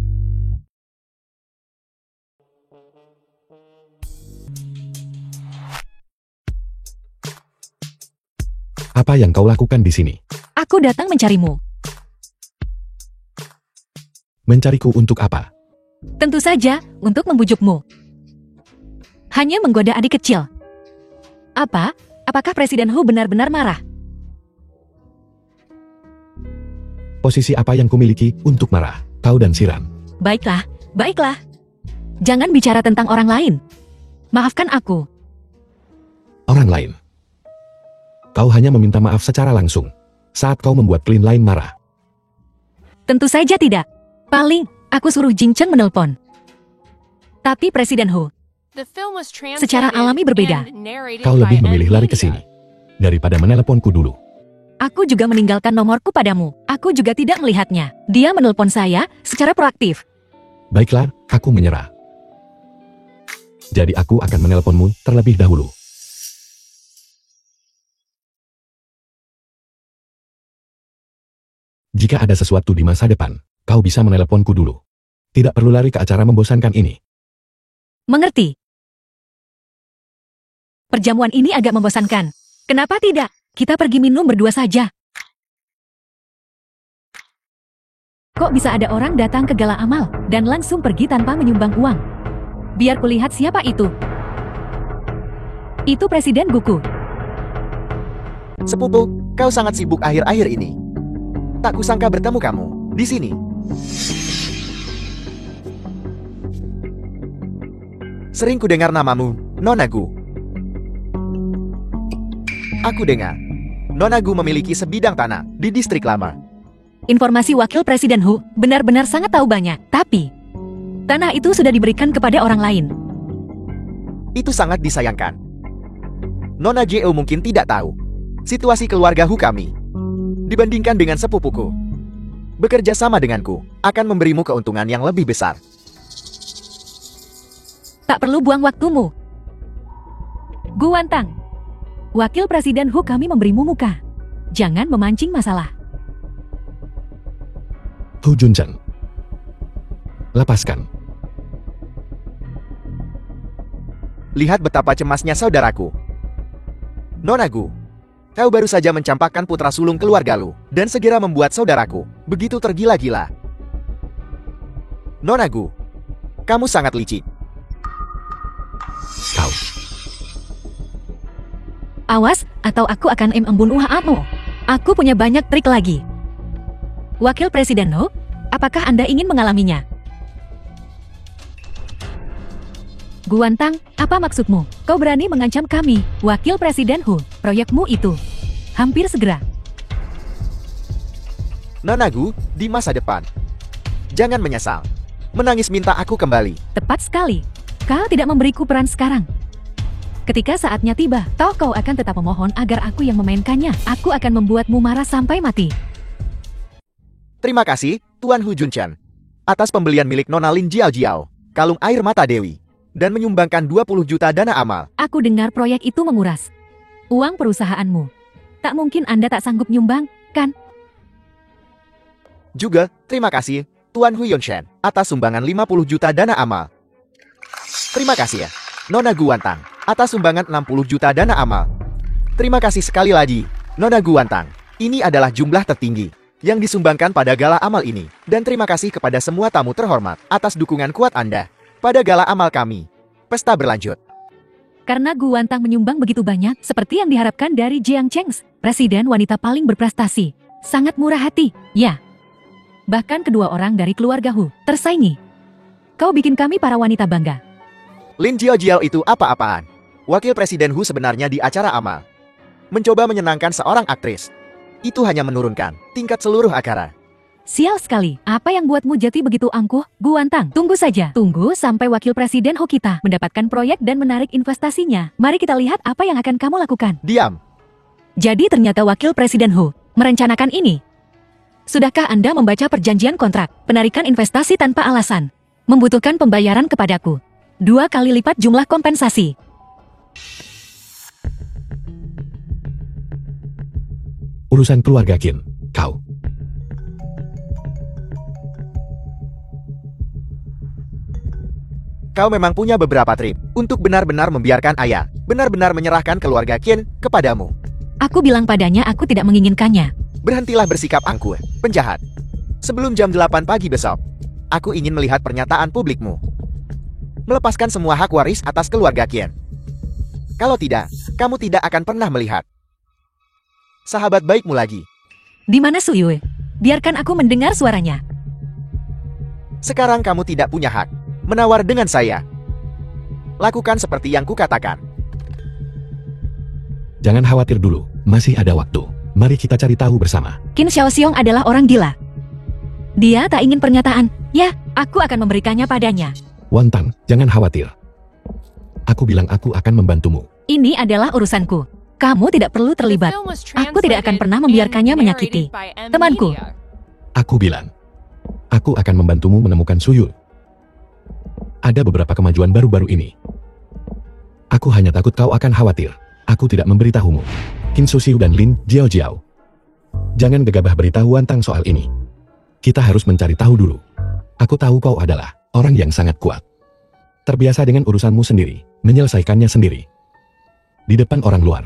Apa yang kau lakukan di sini? Aku datang mencarimu. Mencariku untuk apa? Tentu saja, untuk membujukmu. Hanya menggoda adik kecil. Apa? Apakah Presiden Hu benar-benar marah? Posisi apa yang kumiliki untuk marah? Kau dan Siran. Baiklah, baiklah. Jangan bicara tentang orang lain. Maafkan aku. Orang lain. Kau hanya meminta maaf secara langsung saat kau membuat klien lain marah. Tentu saja tidak. Paling, aku suruh Jing Cheng menelpon. Tapi Presiden Hu, The film was secara alami berbeda. Kau lebih memilih lari ke sini daripada meneleponku dulu. Aku juga meninggalkan nomorku padamu. Aku juga tidak melihatnya. Dia menelpon saya secara proaktif. Baiklah, aku menyerah. Jadi aku akan menelponmu terlebih dahulu. Jika ada sesuatu di masa depan, kau bisa meneleponku dulu. Tidak perlu lari ke acara membosankan ini. Mengerti? Perjamuan ini agak membosankan. Kenapa tidak? Kita pergi minum berdua saja. Kok bisa ada orang datang ke gala amal dan langsung pergi tanpa menyumbang uang? Biar kulihat siapa itu. Itu Presiden Guku. Sepupu, kau sangat sibuk akhir-akhir ini. Tak kusangka bertemu kamu di sini. Sering kudengar namamu, Nona Gu. Aku dengar, Nona Gu memiliki sebidang tanah di distrik lama. Informasi Wakil Presiden Hu benar-benar sangat tahu banyak, tapi tanah itu sudah diberikan kepada orang lain. Itu sangat disayangkan. Nona Jo mungkin tidak tahu situasi keluarga Hu kami. Dibandingkan dengan sepupuku, bekerja sama denganku akan memberimu keuntungan yang lebih besar. Tak perlu buang waktumu. Gu Wantang, Wakil Presiden Hu kami memberimu muka. Jangan memancing masalah. Hu Junchen. Lepaskan. Lihat betapa cemasnya saudaraku. Nona Gu, kau baru saja mencampakkan putra sulung keluarga lu dan segera membuat saudaraku begitu tergila-gila. Nona Gu, Kamu sangat licik. Kau. Awas, atau aku akan membunuh kamu. Aku punya banyak trik lagi. Wakil Presiden Ho, apakah Anda ingin mengalaminya? Guantang, apa maksudmu? Kau berani mengancam kami, Wakil Presiden Hu. Proyekmu itu hampir segera. Nona Gu, di masa depan. Jangan menyesal. Menangis minta aku kembali. Tepat sekali. Kau tidak memberiku peran sekarang. Ketika saatnya tiba, kau akan tetap memohon agar aku yang memainkannya. Aku akan membuatmu marah sampai mati. Terima kasih, Tuan Hu Junchan. Atas pembelian milik Nona Lin Jiao Jiao, kalung air mata Dewi, dan menyumbangkan 20 juta dana amal. Aku dengar proyek itu menguras uang perusahaanmu. Tak mungkin Anda tak sanggup nyumbang, kan? Juga, terima kasih, Tuan Hu Yonshen, atas sumbangan 50 juta dana amal. Terima kasih ya, Nona Guantang, atas sumbangan 60 juta dana amal. Terima kasih sekali lagi, Nona Guantang. Ini adalah jumlah tertinggi yang disumbangkan pada gala amal ini. Dan terima kasih kepada semua tamu terhormat atas dukungan kuat Anda pada gala amal kami. Pesta berlanjut. Karena Guantang menyumbang begitu banyak, seperti yang diharapkan dari Jiang Chengs, presiden wanita paling berprestasi. Sangat murah hati, ya. Bahkan kedua orang dari keluarga Hu tersaingi. Kau bikin kami para wanita bangga. Lin Jiao Jiao itu apa-apaan? Wakil Presiden Hu sebenarnya di acara amal mencoba menyenangkan seorang aktris. Itu hanya menurunkan tingkat seluruh acara. Sial sekali, apa yang buatmu jadi begitu angkuh, Guantang? Tunggu saja, tunggu sampai Wakil Presiden Hu kita mendapatkan proyek dan menarik investasinya. Mari kita lihat apa yang akan kamu lakukan. Diam. Jadi ternyata Wakil Presiden Hu merencanakan ini. Sudahkah Anda membaca perjanjian kontrak penarikan investasi tanpa alasan? Membutuhkan pembayaran kepadaku 2 kali lipat jumlah kompensasi. Urusan keluarga Qin, kau. Kau memang punya beberapa trik untuk benar-benar membiarkan ayah benar-benar menyerahkan keluarga Qin kepadamu. Aku bilang padanya aku tidak menginginkannya. Berhentilah bersikap angkuh, penjahat. Sebelum jam 8 pagi besok, aku ingin melihat pernyataan publikmu. Melepaskan semua hak waris atas keluarga Qin. Kalau tidak, kamu tidak akan pernah melihat sahabat baikmu lagi. Di mana Su Yue? Biarkan aku mendengar suaranya. Sekarang kamu tidak punya hak menawar dengan saya. Lakukan seperti yang kukatakan. Jangan khawatir dulu, masih ada waktu. Mari kita cari tahu bersama. Qin Xiaoxiong adalah orang gila. Dia tak ingin pernyataan. Ya, aku akan memberikannya padanya. Wantang, jangan khawatir. Aku bilang aku akan membantumu. Ini adalah urusanku. Kamu tidak perlu terlibat. Aku tidak akan pernah membiarkannya menyakiti temanku. Aku bilang, aku akan membantumu menemukan Su Yue. Ada beberapa kemajuan baru-baru ini. Aku hanya takut kau akan khawatir. Aku tidak memberitahumu. Qin Su dan Lin Jiao Jiao. Jangan gegabah beritahu Wantang soal ini. Kita harus mencari tahu dulu. Aku tahu kau adalah orang yang sangat kuat. Terbiasa dengan urusanmu sendiri, menyelesaikannya sendiri. Di depan orang luar.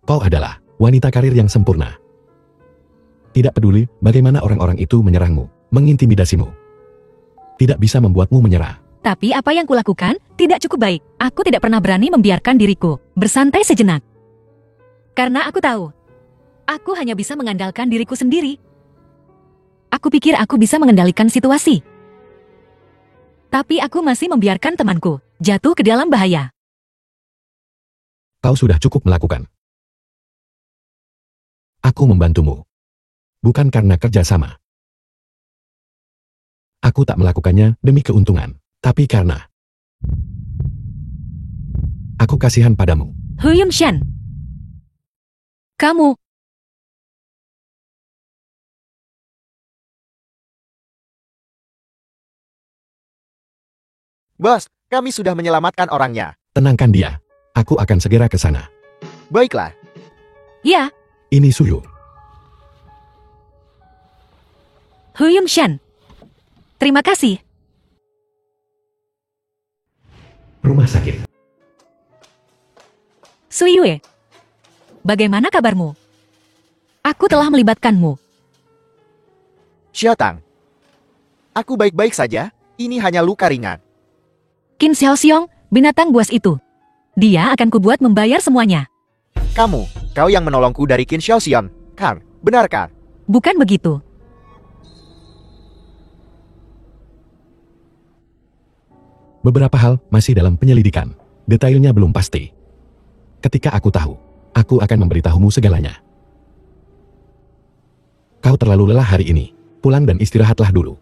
Kau adalah wanita karir yang sempurna. Tidak peduli bagaimana orang-orang itu menyerangmu, mengintimidasimu. Tidak bisa membuatmu menyerah. Tapi apa yang kulakukan tidak cukup baik. Aku tidak pernah berani membiarkan diriku bersantai sejenak. Karena aku tahu, aku hanya bisa mengandalkan diriku sendiri. Aku pikir aku bisa mengendalikan situasi. Tapi aku masih membiarkan temanku jatuh ke dalam bahaya. Kau sudah cukup melakukan. Aku membantumu. Bukan karena kerjasama. Aku tak melakukannya demi keuntungan, tapi karena aku kasihan padamu. Hu Yunshan, kamu. Bos, kami sudah menyelamatkan orangnya. Tenangkan dia. Aku akan segera ke sana. Baiklah. Ya, Ini Su Yue. Hu Yunshan. Terima kasih. Rumah sakit. Su Yue, bagaimana kabarmu? Aku telah melibatkanmu. Xiao Tang. Aku baik-baik saja. Ini hanya luka ringan. Qin Xiaoxiong, binatang buas itu. Dia akan kubuat membayar semuanya. Kau yang menolongku dari Qin Xiaoxiong, kan? Benarkah? Bukan begitu. Beberapa hal masih dalam penyelidikan. Detailnya belum pasti. Ketika aku tahu, aku akan memberitahumu segalanya. Kau terlalu lelah hari ini. Pulang dan istirahatlah dulu.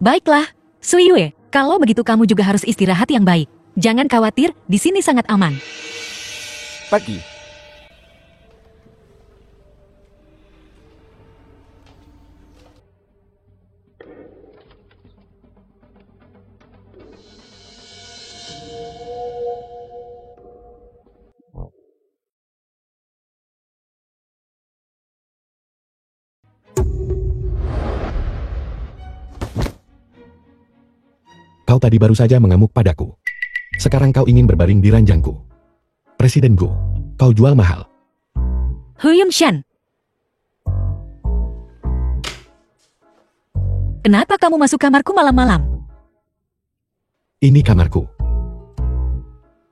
Baiklah, Sui Yue, kalau begitu kamu juga harus istirahat yang baik. Jangan khawatir, di sini sangat aman. Pergi. Kau tadi baru saja mengamuk padaku. Sekarang kau ingin berbaring di ranjangku. Presiden Gu, kau jual mahal. Hu Yunshan. Kenapa kamu masuk kamarku malam-malam? Ini kamarku.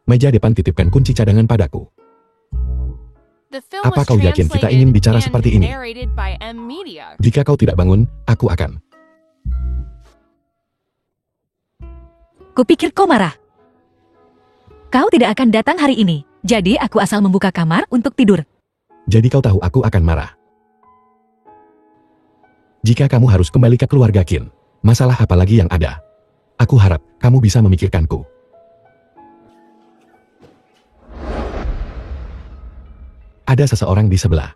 Meja depan titipkan kunci cadangan padaku. The film Apa was kau yakin kita ingin translated bicara and seperti ini? narrated by M Media. Jika kau tidak bangun, aku akan. Kupikir kau marah. Kau tidak akan datang hari ini, jadi aku asal membuka kamar untuk tidur. Jadi kau tahu aku akan marah. Jika kamu harus kembali ke keluarga Qin, masalah apa lagi yang ada? Aku harap kamu bisa memikirkanku. Ada seseorang di sebelah.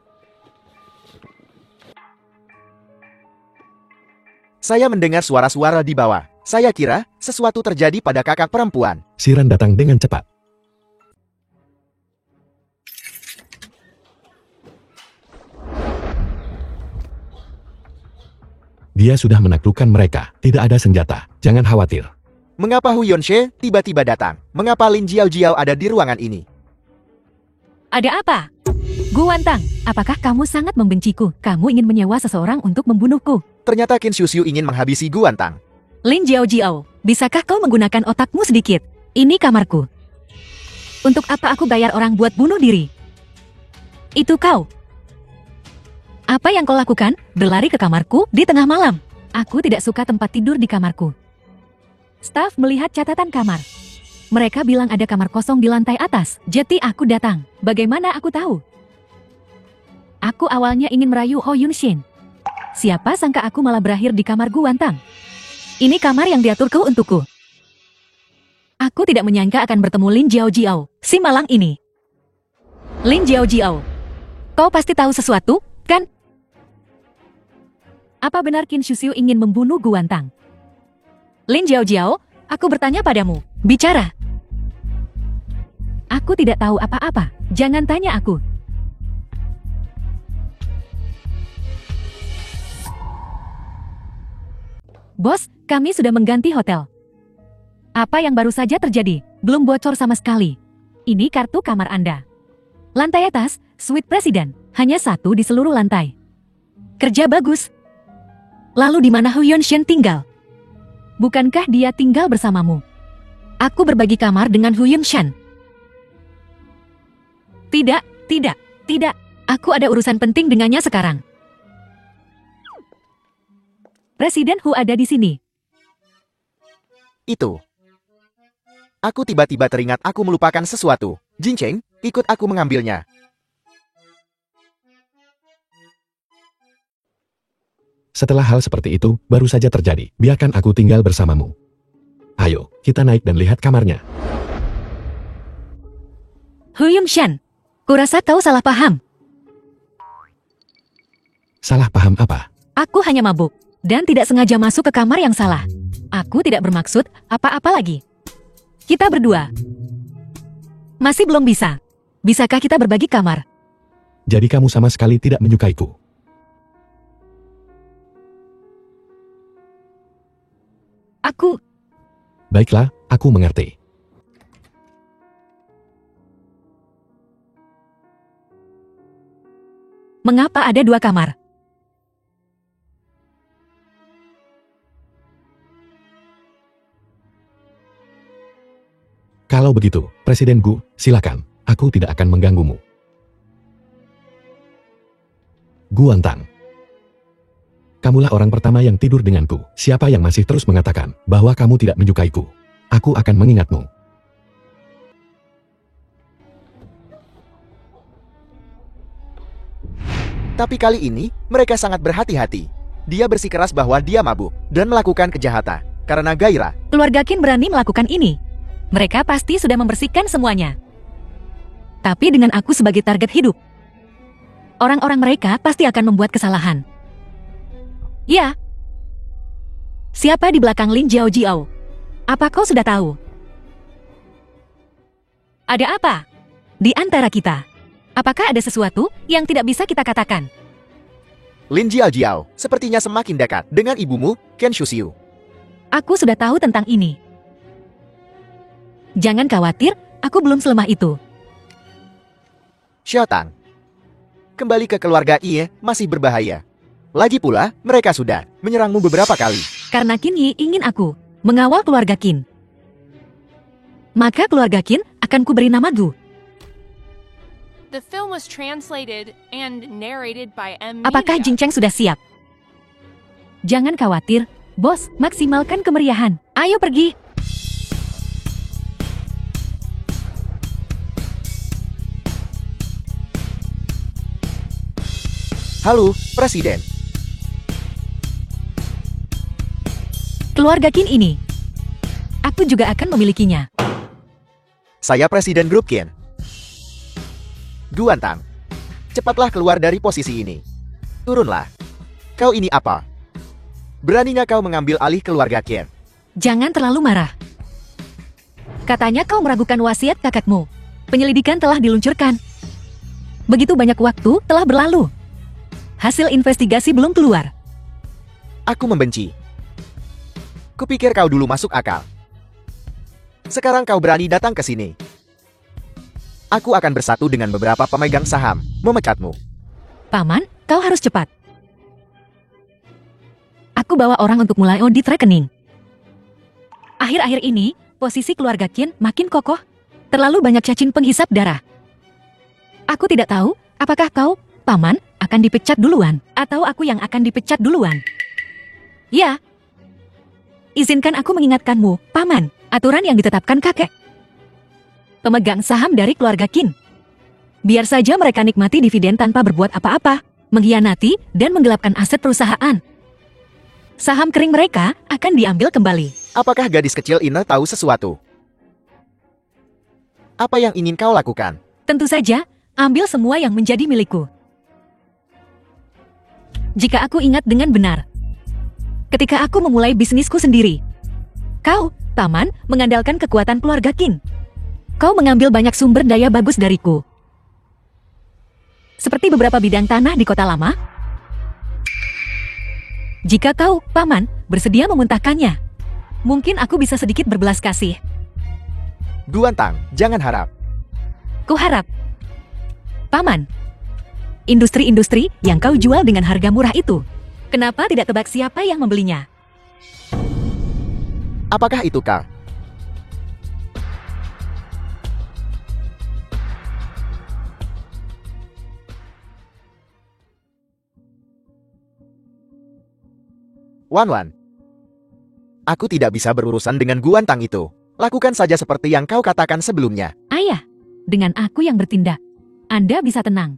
Saya mendengar suara-suara di bawah. Saya kira sesuatu terjadi pada kakak perempuan. Siran datang dengan cepat. Dia sudah menaklukkan mereka. Tidak ada senjata. Jangan khawatir. Mengapa Hu Yonshe tiba-tiba datang? Mengapa Lin Jiao ada di ruangan ini? Ada apa? Gu Wantang, apakah kamu sangat membenciku? Kamu ingin menyewa seseorang untuk membunuhku? Ternyata Qin Xiuxiu ingin menghabisi Guantang. Lin Jiao, bisakah kau menggunakan otakmu sedikit? Ini kamarku. Untuk apa aku bayar orang buat bunuh diri? Itu kau. Apa yang kau lakukan? Berlari ke kamarku di tengah malam. Aku tidak suka tempat tidur di kamarku. Staf melihat catatan kamar. Mereka bilang ada kamar kosong di lantai atas. Jadi aku datang. Bagaimana aku tahu? Aku awalnya ingin merayu Ho Yunshin. Siapa sangka aku malah berakhir di kamar Gu Wantang. Ini kamar yang diaturku untukku. Aku tidak menyangka akan bertemu Lin Jiao, si malang ini. Lin Jiao, kau pasti tahu sesuatu, kan? Apa benar Qin Xiuxiu ingin membunuh Gu Wantang? Lin Jiao, aku bertanya padamu, bicara. Aku tidak tahu apa-apa, jangan tanya aku. Bos, kami sudah mengganti hotel. Apa yang baru saja terjadi? Belum bocor sama sekali. Ini kartu kamar Anda. Lantai atas, suite presiden. Hanya satu di seluruh lantai. Kerja bagus. Lalu di mana Hu Yunshin tinggal? Bukankah dia tinggal bersamamu? Aku berbagi kamar dengan Hu Yunshan. Tidak. Aku ada urusan penting dengannya sekarang. Presiden Hu ada di sini. Itu. Aku tiba-tiba teringat aku melupakan sesuatu. Jin Cheng, ikut aku mengambilnya. Setelah hal seperti itu, baru saja terjadi. Biarkan aku tinggal bersamamu. Ayo, kita naik dan lihat kamarnya. Hu Yunshan, kurasa kau salah paham. Salah paham apa? Aku hanya mabuk. Dan tidak sengaja masuk ke kamar yang salah. Aku tidak bermaksud apa-apa lagi. Kita berdua. Masih belum bisa. Bisakah kita berbagi kamar? Jadi kamu sama sekali tidak menyukaiku. Aku... Baiklah, aku mengerti. Mengapa ada dua kamar? begitu, Presiden Gu, silakan. Aku tidak akan mengganggumu. Guantang. Kamulah orang pertama yang tidur denganku. Siapa yang masih terus mengatakan bahwa kamu tidak menyukaiku? Aku akan mengingatmu. Tapi kali ini, mereka sangat berhati-hati. Dia bersikeras bahwa dia mabuk dan melakukan kejahatan karena gairah. Keluarga Qin berani melakukan ini. Mereka pasti sudah membersihkan semuanya. Tapi dengan aku sebagai target hidup, orang-orang mereka pasti akan membuat kesalahan. Ya. Siapa di belakang Lin Jiao? Apa kau sudah tahu? Ada apa di antara kita? Apakah ada sesuatu yang tidak bisa kita katakan? Lin Jiao sepertinya semakin dekat dengan ibumu, Ken Shuxiu. Aku sudah tahu tentang ini. Jangan khawatir, aku belum selemah itu. Xiaotang, kembali ke keluarga Yi masih berbahaya. Lagi pula, mereka sudah menyerangmu beberapa kali. Karena Qin Yi ingin aku mengawal keluarga Qin. Maka keluarga Qin akan kuberi nama Gu. The film was translated and narrated by M. Apakah Media. Jing Cheng sudah siap? Jangan khawatir, bos, maksimalkan kemeriahan. Ayo pergi. Halo, Presiden. Keluarga Qin ini, aku juga akan memilikinya. Saya Presiden Grup Qin. Guantang, cepatlah keluar dari posisi ini. Turunlah. Kau ini apa? Beraninya kau mengambil alih keluarga Qin. Jangan terlalu marah. Katanya kau meragukan wasiat kakakmu. Penyelidikan telah diluncurkan. Begitu banyak waktu telah berlalu. Hasil investigasi belum keluar. Aku membenci. Kupikir kau dulu masuk akal. Sekarang kau berani datang ke sini. Aku akan bersatu dengan beberapa pemegang saham, memecatmu. Paman, kau harus cepat. Aku bawa orang untuk mulai audit rekening. Akhir-akhir ini, posisi keluarga Qin makin kokoh. Terlalu banyak cacing penghisap darah. Aku tidak tahu, apakah kau, Paman, akan dipecat duluan, atau aku yang akan dipecat duluan. Ya. Izinkan aku mengingatkanmu, Paman, aturan yang ditetapkan kakek. Pemegang saham dari keluarga Qin. Biar saja mereka nikmati dividen tanpa berbuat apa-apa, mengkhianati, dan menggelapkan aset perusahaan. Saham kering mereka akan diambil kembali. Apakah gadis kecil ini tahu sesuatu? Apa yang ingin kau lakukan? Tentu saja, ambil semua yang menjadi milikku. Jika aku ingat dengan benar, ketika aku memulai bisnisku sendiri, kau, Paman, mengandalkan kekuatan keluarga Qin. Kau mengambil banyak sumber daya bagus dariku. Seperti beberapa bidang tanah di kota lama. Jika kau, Paman, bersedia memuntahkannya, mungkin aku bisa sedikit berbelas kasih. Guantang, jangan harap. Kuharap. Paman, industri-industri yang kau jual dengan harga murah itu, kenapa tidak tebak siapa yang membelinya? Apakah itu kau? Wan, aku tidak bisa berurusan dengan Guantang itu. Lakukan saja seperti yang kau katakan sebelumnya. Ayah, dengan aku yang bertindak, Anda bisa tenang.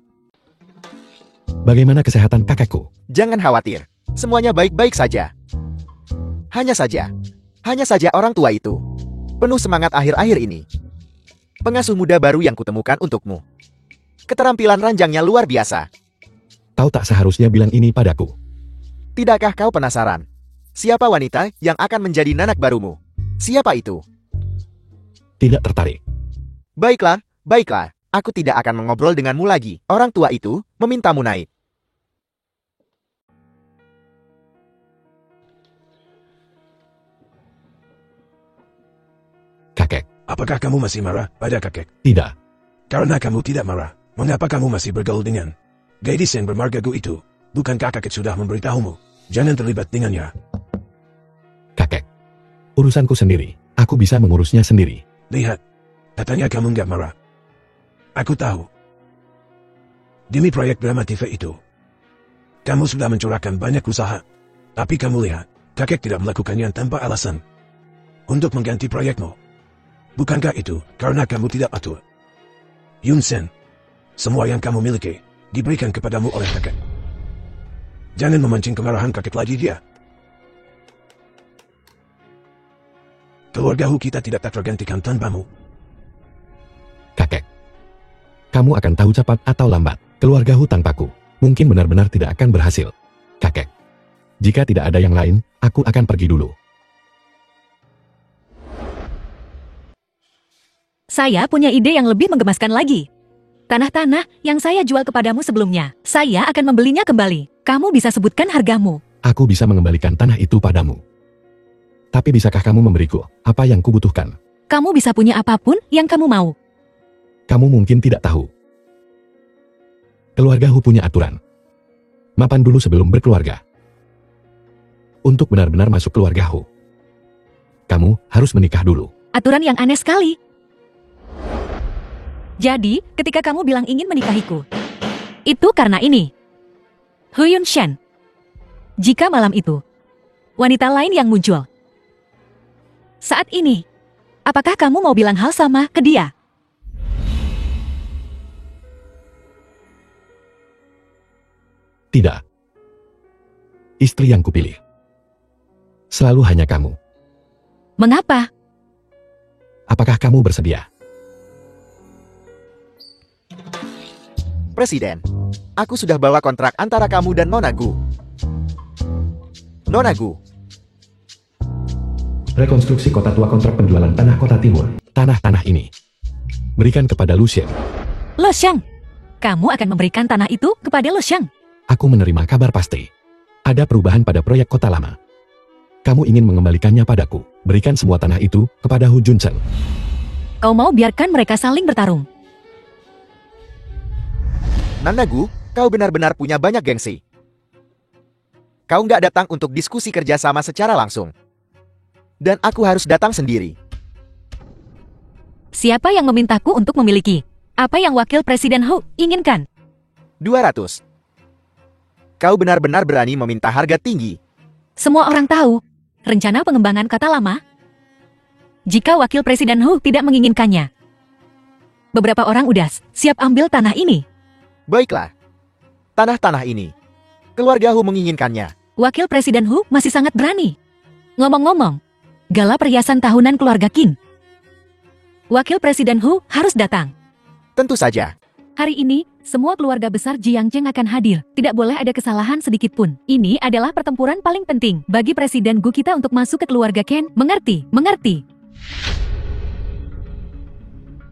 Bagaimana kesehatan kakekku? Jangan khawatir, semuanya baik-baik saja. Hanya saja orang tua itu penuh semangat akhir-akhir ini. Pengasuh muda baru yang kutemukan untukmu. Keterampilan ranjangnya luar biasa. Kau tak seharusnya bilang ini padaku. Tidakkah kau penasaran? Siapa wanita yang akan menjadi nanak barumu? Siapa itu? Tidak tertarik. Baiklah. Aku tidak akan mengobrol denganmu lagi. Orang tua itu memintamu naik. Kakek. Apakah kamu masih marah pada kakek? Tidak. Karena kamu tidak marah, mengapa kamu masih bergaul dengan gadis yang bermarga Gu itu? Bukankah kakek sudah memberitahumu? Jangan terlibat dengannya. Kakek. Urusanku sendiri. Aku bisa mengurusnya sendiri. Lihat, Katanya kamu nggak marah. Aku tahu. Demi proyek drama TV itu, kamu sudah mencurahkan banyak usaha. Tapi kamu lihat, kakek tidak melakukannya tanpa alasan. Untuk mengganti proyekmu. Bukankah itu karena kamu tidak patuh? Yun Shen, semua yang kamu miliki, diberikan kepadamu oleh kakek. Jangan memancing kemarahan kakek lagi dia. Keluarga Hu kita tidak tak tergantikan tanpamu. Kakek. Kamu akan tahu cepat atau lambat, keluarga Hu tanpaku mungkin benar-benar tidak akan berhasil. Kakek. Jika tidak ada yang lain, aku akan pergi dulu. Saya punya ide yang lebih menggemaskan lagi. Tanah-tanah yang saya jual kepadamu sebelumnya, saya akan membelinya kembali. Kamu bisa sebutkan hargamu. Aku bisa mengembalikan tanah itu padamu. Tapi bisakah kamu memberiku apa yang kubutuhkan? Kamu bisa punya apapun yang kamu mau. Kamu mungkin tidak tahu. Keluarga Hu punya aturan. Mapan dulu sebelum berkeluarga. Untuk benar-benar masuk keluarga Hu, kamu harus menikah dulu. Aturan yang aneh sekali. Jadi, ketika kamu bilang ingin menikahiku, itu karena ini. Hu Yunshen. Jika malam itu, wanita lain yang muncul. Saat ini, apakah kamu mau bilang hal sama ke dia? Tidak. Istri yang kupilih selalu hanya kamu. Mengapa? Apakah kamu bersedia? Presiden, aku sudah bawa kontrak antara kamu dan Nona Gu. Nona Gu, Rekonstruksi kota tua kontrak penjualan tanah kota timur. Tanah-tanah ini berikan kepada Lu Xiang. Lo Xiang, kamu akan memberikan tanah itu kepada Lo Xiang. Aku menerima kabar pasti. Ada perubahan pada proyek kota lama. Kamu ingin mengembalikannya padaku. Berikan semua tanah itu kepada Hu Junsen. Kau mau biarkan mereka saling bertarung. Nona Gu, kau benar-benar punya banyak gengsi. Kau nggak datang untuk diskusi kerjasama secara langsung. Dan aku harus datang sendiri. Siapa yang memintaku untuk memiliki? Apa yang Wakil Presiden Hu inginkan? 200. Kau benar-benar berani meminta harga tinggi. Semua orang tahu rencana pengembangan kata lama. Jika Wakil Presiden Hu tidak menginginkannya, beberapa orang udah siap ambil tanah ini. Baiklah. Tanah-tanah ini. Keluarga Hu menginginkannya. Wakil Presiden Hu masih sangat berani. Ngomong-ngomong, gala perhiasan tahunan keluarga Qin. Wakil Presiden Hu harus datang. Tentu saja. Hari ini, semua keluarga besar Jiangcheng akan hadir. Tidak boleh ada kesalahan sedikit pun. Ini adalah pertempuran paling penting bagi Presiden Gu kita untuk masuk ke keluarga Ken. Mengerti? Mengerti?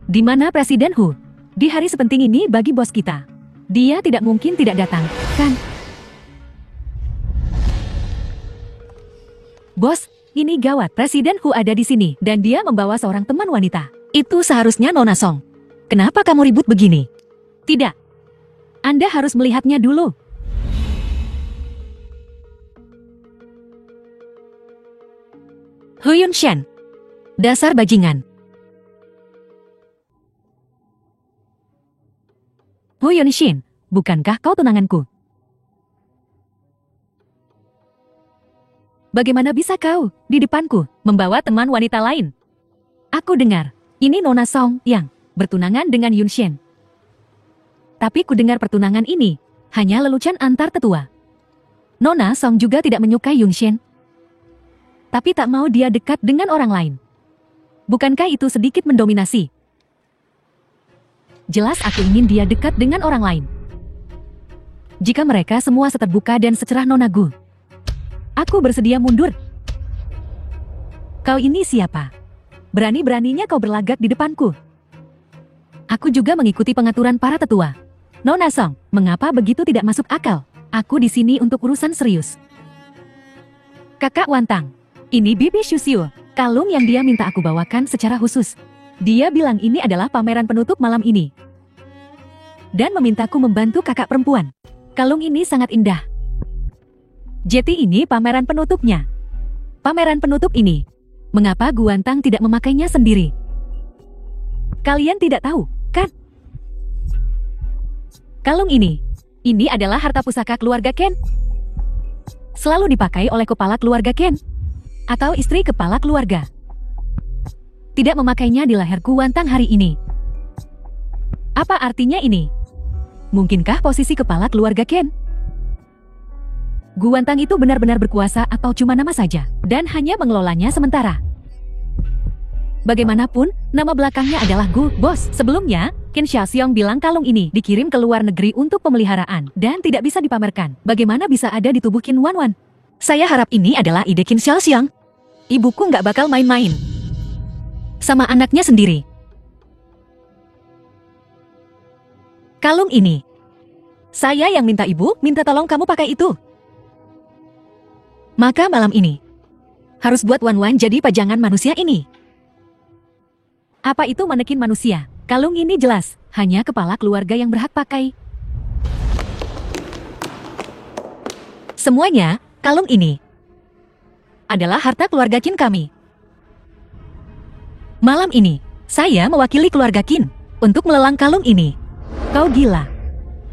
Di mana Presiden Hu? Di hari sepenting ini bagi bos kita. Dia tidak mungkin tidak datang, kan? Bos, ini gawat. Presiden Hu ada di sini dan dia membawa seorang teman wanita. Itu seharusnya Nona Song. Kenapa kamu ribut begini? Tidak. Anda harus melihatnya dulu. Hu Yunshen. Dasar bajingan. Hu Yunshen, bukankah kau tunanganku? Bagaimana bisa kau, di depanku, membawa teman wanita lain? Aku dengar, ini Nona Song yang bertunangan dengan Yunshen. Tapi ku dengar pertunangan ini hanya lelucon antar tetua. Nona Song juga tidak menyukai Yunshen. Tapi tak mau dia dekat dengan orang lain. Bukankah itu sedikit mendominasi? Jelas aku ingin dia dekat dengan orang lain. Jika mereka semua seterbuka dan secerah Nona Gu, aku bersedia mundur. Kau ini siapa? Berani-beraninya kau berlagak di depanku. Aku juga mengikuti pengaturan para tetua. Nona Song, mengapa begitu tidak masuk akal? Aku di sini untuk urusan serius. Kakak Wantang, ini Bibi Shuxiu, kalung yang dia minta aku bawakan secara khusus. Dia bilang ini adalah pameran penutup malam ini. Dan memintaku membantu kakak perempuan. Kalung ini sangat indah. Jadi ini pameran penutupnya. Pameran penutup ini. Mengapa Guantang tidak memakainya sendiri? Kalian tidak tahu, kan? Kalung ini adalah harta pusaka keluarga Ken. Selalu dipakai oleh kepala keluarga Ken atau istri kepala keluarga. Tidak memakainya di leher Gu Wantang hari ini. Apa artinya ini? Mungkinkah posisi kepala keluarga Ken? Gu Wantang itu benar-benar berkuasa atau cuma nama saja dan hanya mengelolanya sementara? Bagaimanapun, nama belakangnya adalah Gu, bos. Sebelumnya, Qin Xiaoxiong bilang kalung ini dikirim ke luar negeri untuk pemeliharaan dan tidak bisa dipamerkan. Bagaimana bisa ada di tubuh Qin Wanwan? Saya harap ini adalah ide Qin Xiaoxiong. Ibuku nggak bakal main-main sama anaknya sendiri. Kalung ini, saya yang minta ibu, minta tolong kamu pakai itu. Maka malam ini, harus buat Wanwan jadi pajangan manusia ini. Apa itu manekin manusia? Kalung ini jelas, hanya kepala keluarga yang berhak pakai. Semuanya, kalung ini adalah harta keluarga Qin kami. Malam ini, saya mewakili keluarga Qin untuk melelang kalung ini. Kau gila.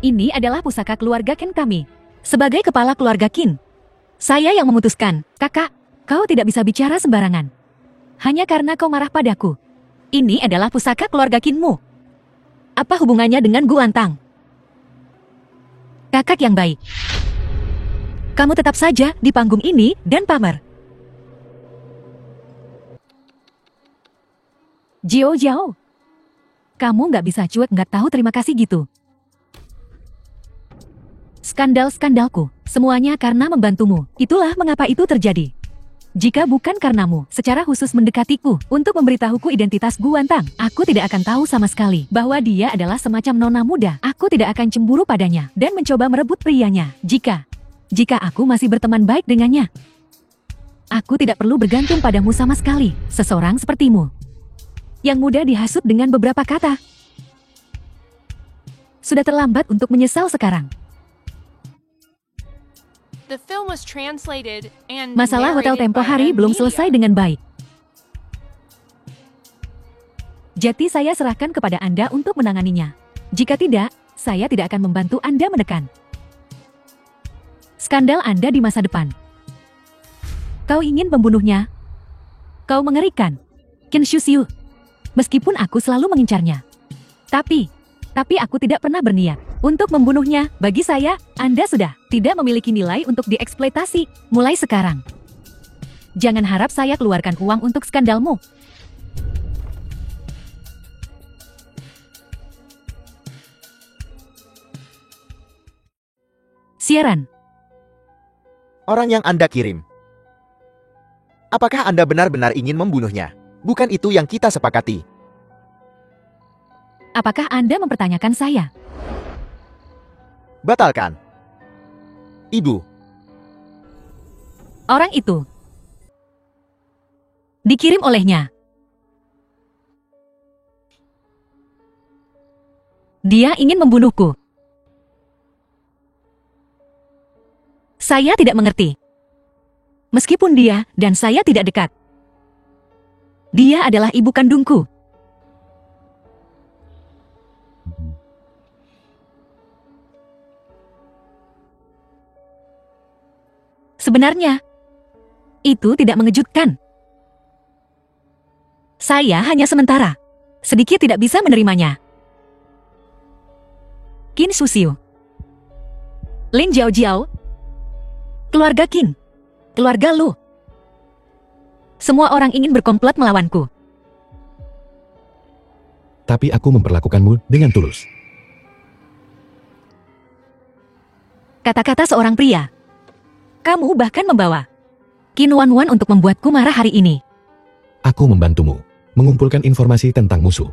Ini adalah pusaka keluarga Qin kami. Sebagai kepala keluarga Qin, saya yang memutuskan. Kakak, kau tidak bisa bicara sembarangan. Hanya karena kau marah padaku. Ini adalah pusaka keluarga Qinmu. Apa hubungannya dengan Gu Wantang? Kakak yang baik. Kamu tetap saja di panggung ini dan pamer. Jiao Jiao. Kamu nggak bisa cuek nggak tahu terima kasih gitu. Skandal-skandalku, semuanya karena membantumu. Itulah mengapa itu terjadi. Jika bukan karenamu, secara khusus mendekatiku untuk memberitahuku identitas Gu Wantang, aku tidak akan tahu sama sekali bahwa dia adalah semacam nona muda. Aku tidak akan cemburu padanya dan mencoba merebut prianya. Jika aku masih berteman baik dengannya, aku tidak perlu bergantung padamu sama sekali. Seseorang sepertimu, yang mudah dihasut dengan beberapa kata. Sudah terlambat untuk menyesal sekarang. The film was translated and Masalah hotel narrated tempo by hari belum M-Media. selesai dengan baik. Jadi saya serahkan kepada Anda untuk menanganinya. Jika tidak, saya tidak akan membantu Anda menekan skandal Anda di masa depan. Kau ingin membunuhnya? Kau mengerikan, Qin Shuxiu. Meskipun aku selalu mengincarnya. Tapi aku tidak pernah berniat untuk membunuhnya. Bagi saya, Anda sudah tidak memiliki nilai untuk dieksploitasi. Mulai sekarang, jangan harap saya keluarkan uang untuk skandalmu. Siaran. Orang yang Anda kirim. Apakah Anda benar-benar ingin membunuhnya? Bukan itu yang kita sepakati. Apakah Anda mempertanyakan saya? Batalkan. Ibu. Orang itu dikirim olehnya. Dia ingin membunuhku. Saya tidak mengerti. Meskipun dia dan saya tidak dekat. Dia adalah ibu kandungku. Sebenarnya, itu tidak mengejutkan. Saya hanya sementara, sedikit tidak bisa menerimanya. Qin Shuxiu, Lin Jiao, keluarga Qin, keluarga Lu. Semua orang ingin berkomplot melawanku. Tapi aku memperlakukanmu dengan tulus. Kata-kata seorang pria. Kamu bahkan membawa Qin Wanwan untuk membuatku marah hari ini. Aku membantumu mengumpulkan informasi tentang musuh.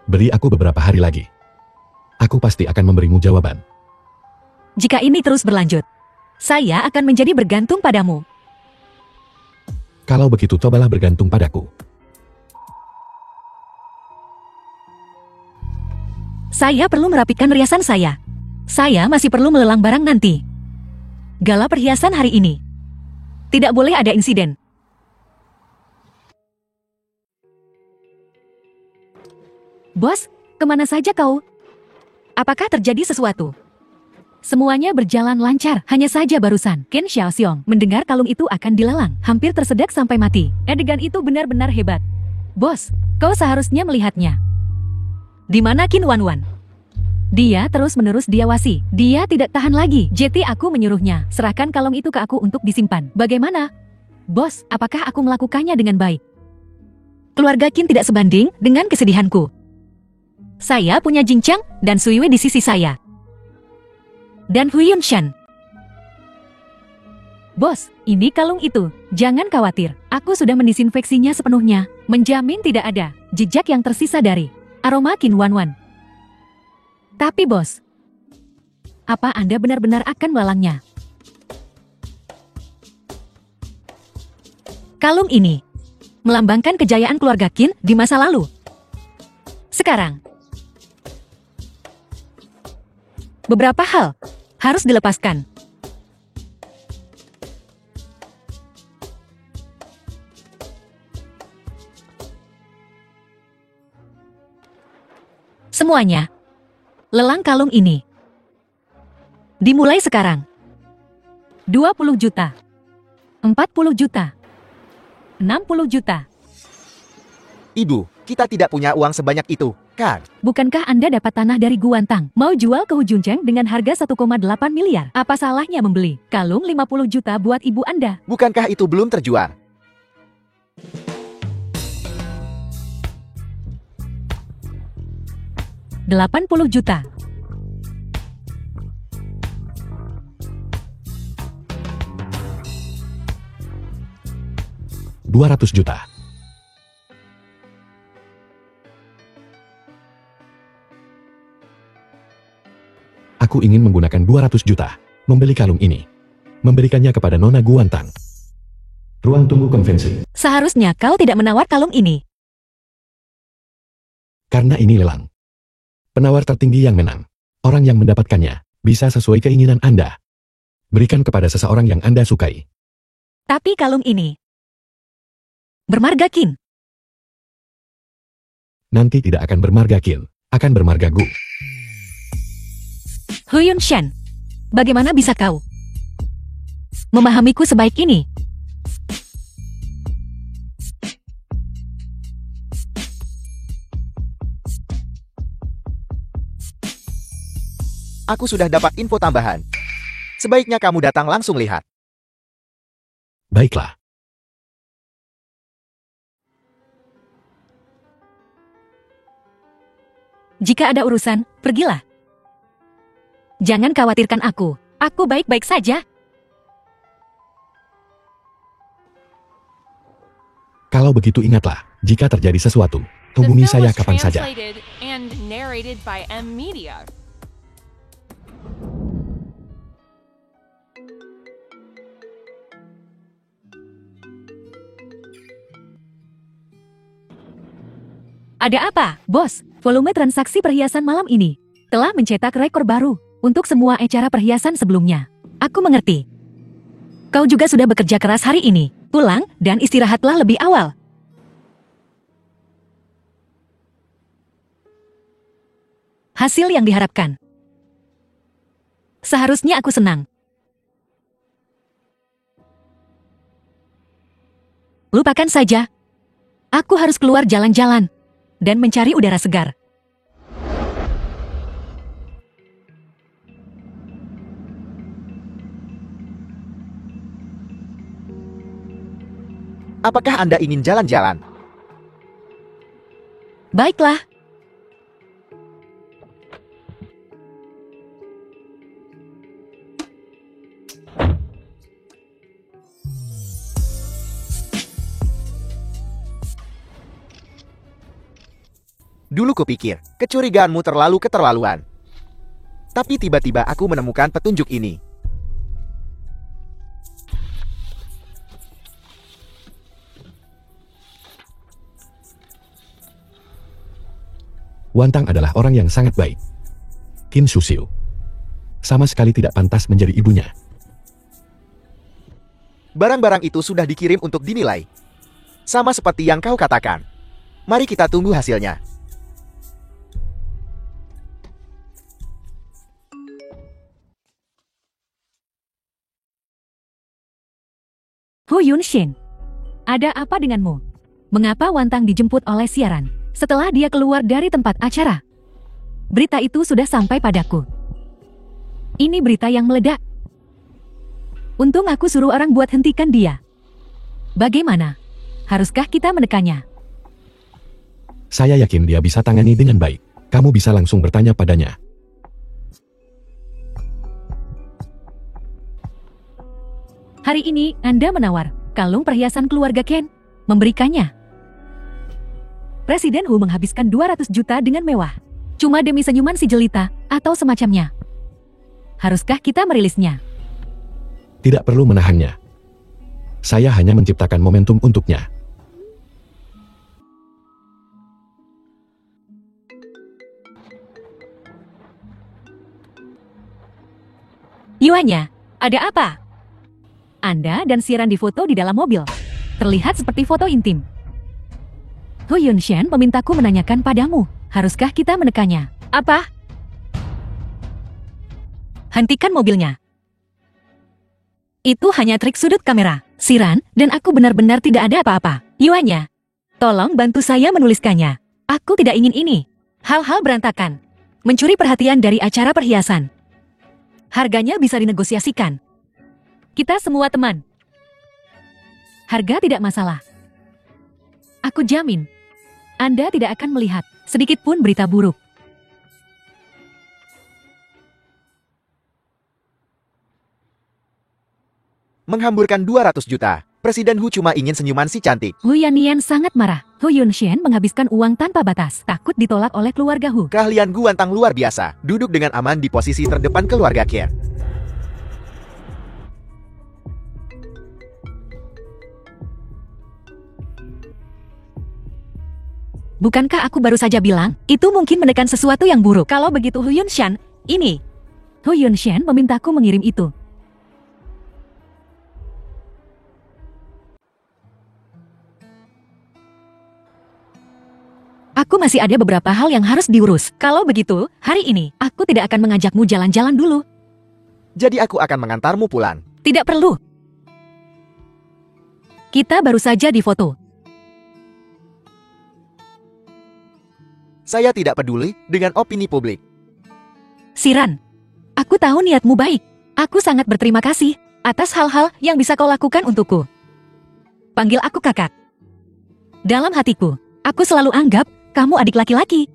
Beri aku beberapa hari lagi. Aku pasti akan memberimu jawaban. Jika ini terus berlanjut, saya akan menjadi bergantung padamu. Kalau begitu cobalah bergantung padaku. Saya perlu merapikan riasan saya. Saya masih perlu melelang barang nanti. Gala perhiasan hari ini. Tidak boleh ada insiden. Bos, kemana saja kau? Apakah terjadi sesuatu? Semuanya berjalan lancar, hanya saja barusan Qin Xiaoxiong mendengar kalung itu akan dilelang, hampir tersedak sampai mati. Adegan itu benar-benar hebat. Bos, kau seharusnya melihatnya. Di mana Qin Wanwan? Dia terus-menerus diawasi. Dia tidak tahan lagi. Jeti, aku menyuruhnya, serahkan kalung itu ke aku untuk disimpan. Bagaimana? Bos, apakah aku melakukannya dengan baik? Keluarga Qin tidak sebanding dengan kesedihanku. Saya punya Jing Chang dan Sui Wei di sisi saya. Dan Hu Yunshan. Bos, ini kalung itu. Jangan khawatir, aku sudah mendisinfeksinya sepenuhnya, menjamin tidak ada jejak yang tersisa dari aroma Qin Wanwan. Tapi bos, apa Anda benar-benar akan melelangnya? Kalung ini melambangkan kejayaan keluarga Qin di masa lalu. Sekarang, beberapa hal harus dilepaskan. Semuanya. Lelang kalung ini. Dimulai sekarang. 20 juta. 40 juta. 60 juta. Ibu, kita tidak punya uang sebanyak itu, kan? Bukankah Anda dapat tanah dari Guantang? Mau jual ke Hu Juncheng dengan harga 1,8 miliar? Apa salahnya membeli kalung 50 juta buat ibu Anda? Bukankah itu belum terjual? $80 juta. $200 juta. Aku ingin menggunakan 200 juta, membeli kalung ini, memberikannya kepada Nona Guantang. Ruang tunggu konvensi. Seharusnya kau tidak menawar kalung ini. Karena ini lelang. Penawar tertinggi yang menang. Orang yang mendapatkannya, bisa sesuai keinginan Anda. Berikan kepada seseorang yang Anda sukai. Tapi kalung ini bermarga Qin. Nanti tidak akan bermarga Qin, akan bermarga Gu. Hu Yunshan, bagaimana bisa kau memahamiku sebaik ini? Aku sudah dapat info tambahan. Sebaiknya kamu datang langsung lihat. Baiklah. Jika ada urusan, pergilah. Jangan khawatirkan aku. Aku baik-baik saja. Kalau begitu ingatlah, jika terjadi sesuatu, The hubungi film saya was kapan saja. translated and narrated by M Media. Ada apa, bos? Volume transaksi perhiasan malam ini telah mencetak rekor baru untuk semua acara perhiasan sebelumnya. Aku mengerti. Kau juga sudah bekerja keras hari ini. Pulang dan istirahatlah lebih awal. Hasil yang diharapkan. Seharusnya aku senang. Lupakan saja. Aku harus keluar jalan-jalan dan mencari udara segar. Apakah Anda ingin jalan-jalan? Baiklah. Dulu kupikir, kecurigaanmu terlalu keterlaluan. Tapi tiba-tiba aku menemukan petunjuk ini. Wantang adalah orang yang sangat baik. Qin Shuxiu sama sekali tidak pantas menjadi ibunya. Barang-barang itu sudah dikirim untuk dinilai. Sama seperti yang kau katakan. Mari kita tunggu hasilnya. Hu Yunshin, ada apa denganmu? Mengapa Wantang dijemput oleh siaran setelah dia keluar dari tempat acara? Berita itu sudah sampai padaku. Ini berita yang meledak. Untung aku suruh orang buat hentikan dia. Bagaimana? Haruskah kita menekannya? Saya yakin dia bisa tangani dengan baik. Kamu bisa langsung bertanya padanya. Hari ini Anda menawar kalung perhiasan keluarga Ken, memberikannya. Presiden Hu menghabiskan 200 juta dengan mewah. Cuma demi senyuman si jelita atau semacamnya. Haruskah kita merilisnya? Tidak perlu menahannya. Saya hanya menciptakan momentum untuknya. Yuanya, ada apa? Anda dan Siran difoto di dalam mobil. Terlihat seperti foto intim. Hu Yunshin memintaku menanyakan padamu, haruskah kita menekannya? Apa? Hentikan mobilnya. Itu hanya trik sudut kamera, Siran, dan aku benar-benar tidak ada apa-apa. Yuanya, tolong bantu saya menuliskannya. Aku tidak ingin ini. Hal-hal berantakan. Mencuri perhatian dari acara perhiasan. Harganya bisa dinegosiasikan. Kita semua teman. Harga tidak masalah. Aku jamin, Anda tidak akan melihat sedikit pun berita buruk. Menghamburkan 200 juta. Presiden Hu cuma ingin senyuman si cantik. Hu Yannian sangat marah. Hu Yunshin menghabiskan uang tanpa batas, takut ditolak oleh keluarga Hu. Keahlian Gu Wantang luar biasa. Duduk dengan aman di posisi terdepan keluarga Kier. Bukankah aku baru saja bilang, itu mungkin menekan sesuatu yang buruk. Kalau begitu Hu Yunshin, ini. Hu Yunshin memintaku mengirim itu. Aku masih ada beberapa hal yang harus diurus. Kalau begitu, hari ini, aku tidak akan mengajakmu jalan-jalan dulu. Jadi aku akan mengantarmu pulang. Tidak perlu. Kita baru saja difoto. Saya tidak peduli dengan opini publik. Siran, aku tahu niatmu baik. Aku sangat berterima kasih atas hal-hal yang bisa kau lakukan untukku. Panggil aku kakak. Dalam hatiku, aku selalu anggap kamu adik laki-laki.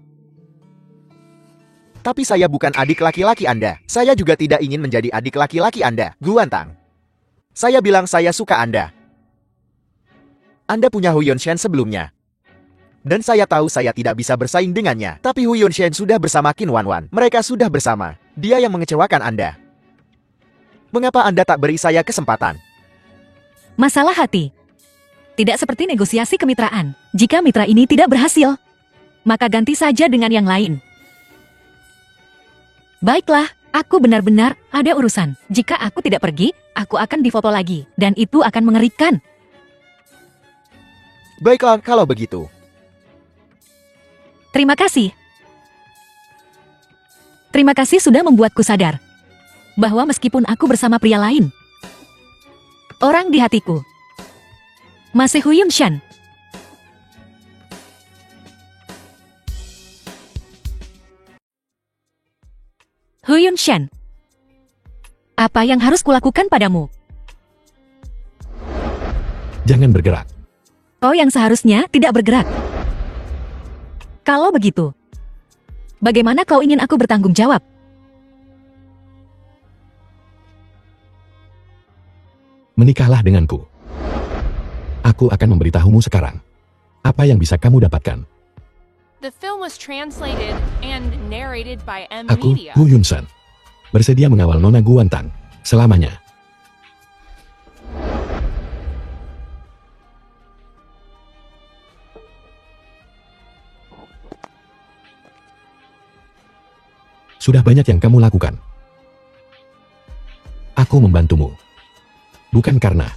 Tapi saya bukan adik laki-laki Anda. Saya juga tidak ingin menjadi adik laki-laki Anda, Gu Wantang. Saya bilang saya suka Anda. Anda punya Hu Yunshin sebelumnya. Dan saya tahu saya tidak bisa bersaing dengannya. Tapi Hu Yunshin sudah bersama Qin Wanwan. Mereka sudah bersama. Dia yang mengecewakan Anda. Mengapa Anda tak beri saya kesempatan? Masalah hati. Tidak seperti negosiasi kemitraan. Jika mitra ini tidak berhasil, maka ganti saja dengan yang lain. Baiklah, aku benar-benar ada urusan. Jika aku tidak pergi, aku akan difoto lagi. Dan itu akan mengerikan. Baiklah kalau begitu. Terima kasih. Terima kasih sudah membuatku sadar bahwa meskipun aku bersama pria lain, orang di hatiku masih Hu Yunshin. Hu Yunshin, apa yang harus kulakukan padamu? Jangan bergerak. Kau yang seharusnya tidak bergerak. Kalau begitu, bagaimana kau ingin aku bertanggung jawab? Menikahlah denganku. Aku akan memberitahumu sekarang. Apa yang bisa kamu dapatkan? The film was translated and narrated by M Aku, Media. Hu Yunshin, bersedia mengawal Nona Gu Wantang selamanya. Sudah banyak yang kamu lakukan. Aku membantumu. Bukan karena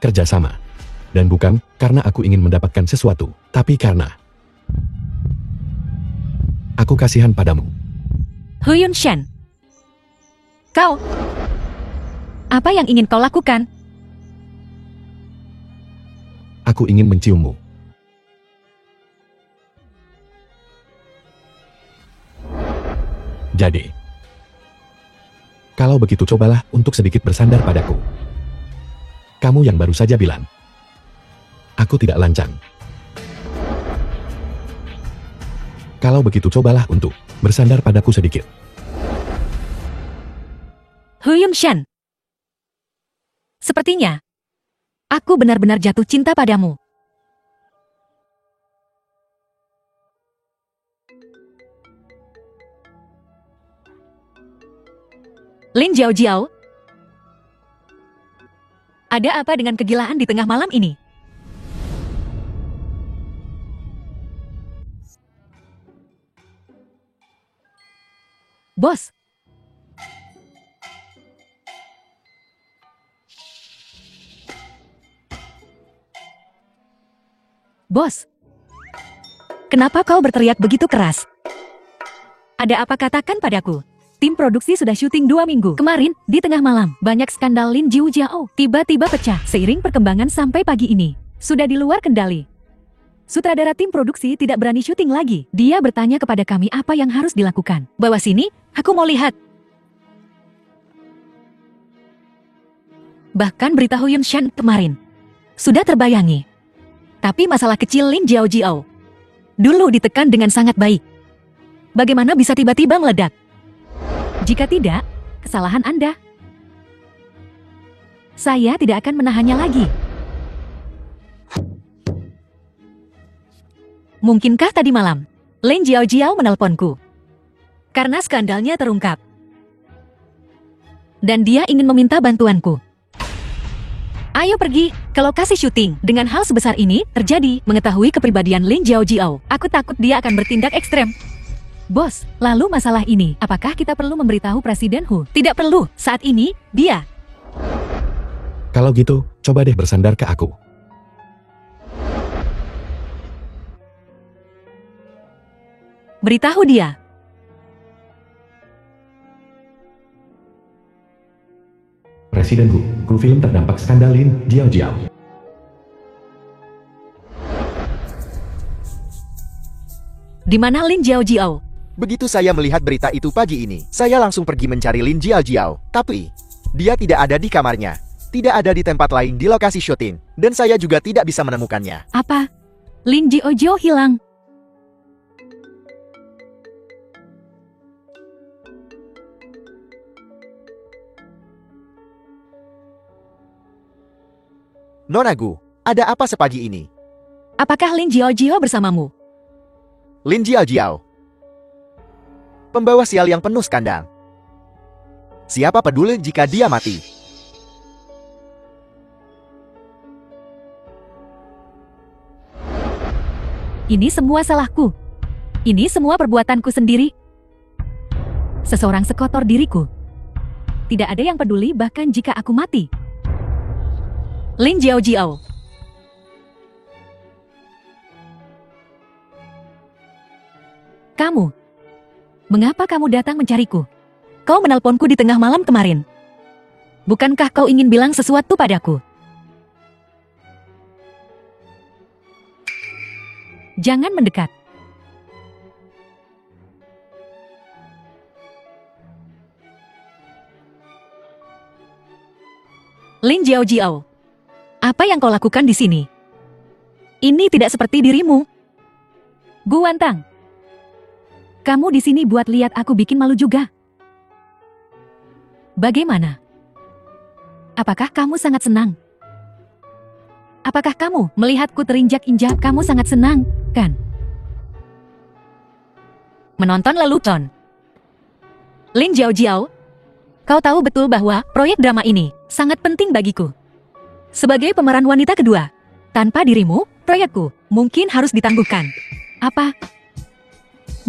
kerjasama. Dan bukan karena aku ingin mendapatkan sesuatu. Tapi karena aku kasihan padamu. Hu Yunshin, kau, apa yang ingin kau lakukan? Aku ingin menciummu. Jadi, kalau begitu cobalah untuk sedikit bersandar padaku. Kamu yang baru saja bilang, aku tidak lancang. Kalau begitu cobalah untuk bersandar padaku sedikit. Huyum Shan. Sepertinya, aku benar-benar jatuh cinta padamu. Lin Jiao, ada apa dengan kegilaan di tengah malam ini? Bos. Bos. Kenapa kau berteriak begitu keras? Ada apa, katakan padaku? Tim produksi sudah syuting 2 minggu. Kemarin, di tengah malam, banyak skandal Lin Jiao tiba-tiba pecah seiring perkembangan sampai pagi ini. Sudah di luar kendali. Sutradara tim produksi tidak berani syuting lagi. Dia bertanya kepada kami apa yang harus dilakukan. Bawa sini, aku mau lihat. Bahkan berita Huyun Shan kemarin sudah terbayangi. Tapi masalah kecil Lin Jiao dulu ditekan dengan sangat baik. Bagaimana bisa tiba-tiba meledak? Jika tidak, kesalahan Anda. Saya tidak akan menahannya lagi. Mungkinkah tadi malam, Lin Jiao menelponku? Karena skandalnya terungkap. Dan dia ingin meminta bantuanku. Ayo pergi ke lokasi syuting. Dengan hal sebesar ini terjadi, mengetahui kepribadian Lin Jiao, aku takut dia akan bertindak ekstrem. Bos, lalu masalah ini, apakah kita perlu memberitahu Presiden Hu? Tidak perlu, saat ini, dia. Kalau gitu, coba deh bersandar ke aku. Beritahu dia. Presiden Hu, kru film terdampak skandal Lin Jiao. Di mana Lin Jiao? Begitu saya melihat berita itu pagi ini, saya langsung pergi mencari Lin Jiao. Tapi, dia tidak ada di kamarnya. Tidak ada di tempat lain di lokasi syuting. Dan saya juga tidak bisa menemukannya. Apa? Lin Jiao hilang? Nona Gu, ada apa sepagi ini? Apakah Lin Jiao bersamamu? Lin Jiao. Pembawa sial yang penuh skandal. Siapa peduli jika dia mati? Ini semua salahku. Ini semua perbuatanku sendiri. Seseorang sekotor diriku. Tidak ada yang peduli bahkan jika aku mati. Lin Jiao. Kamu. Mengapa kamu datang mencariku? Kau menelponku di tengah malam kemarin. Bukankah kau ingin bilang sesuatu padaku? Jangan mendekat. Lin Jiao. Apa yang kau lakukan di sini? Ini tidak seperti dirimu. Gu Wantang. Kamu di sini buat lihat aku bikin malu juga. Bagaimana? Apakah kamu sangat senang? Apakah kamu melihatku terinjak-injak? Kamu sangat senang, kan? Menonton lelucon. Lin Jiao, kau tahu betul bahwa proyek drama ini sangat penting bagiku. Sebagai pemeran wanita kedua, tanpa dirimu, proyekku mungkin harus ditangguhkan. Apa?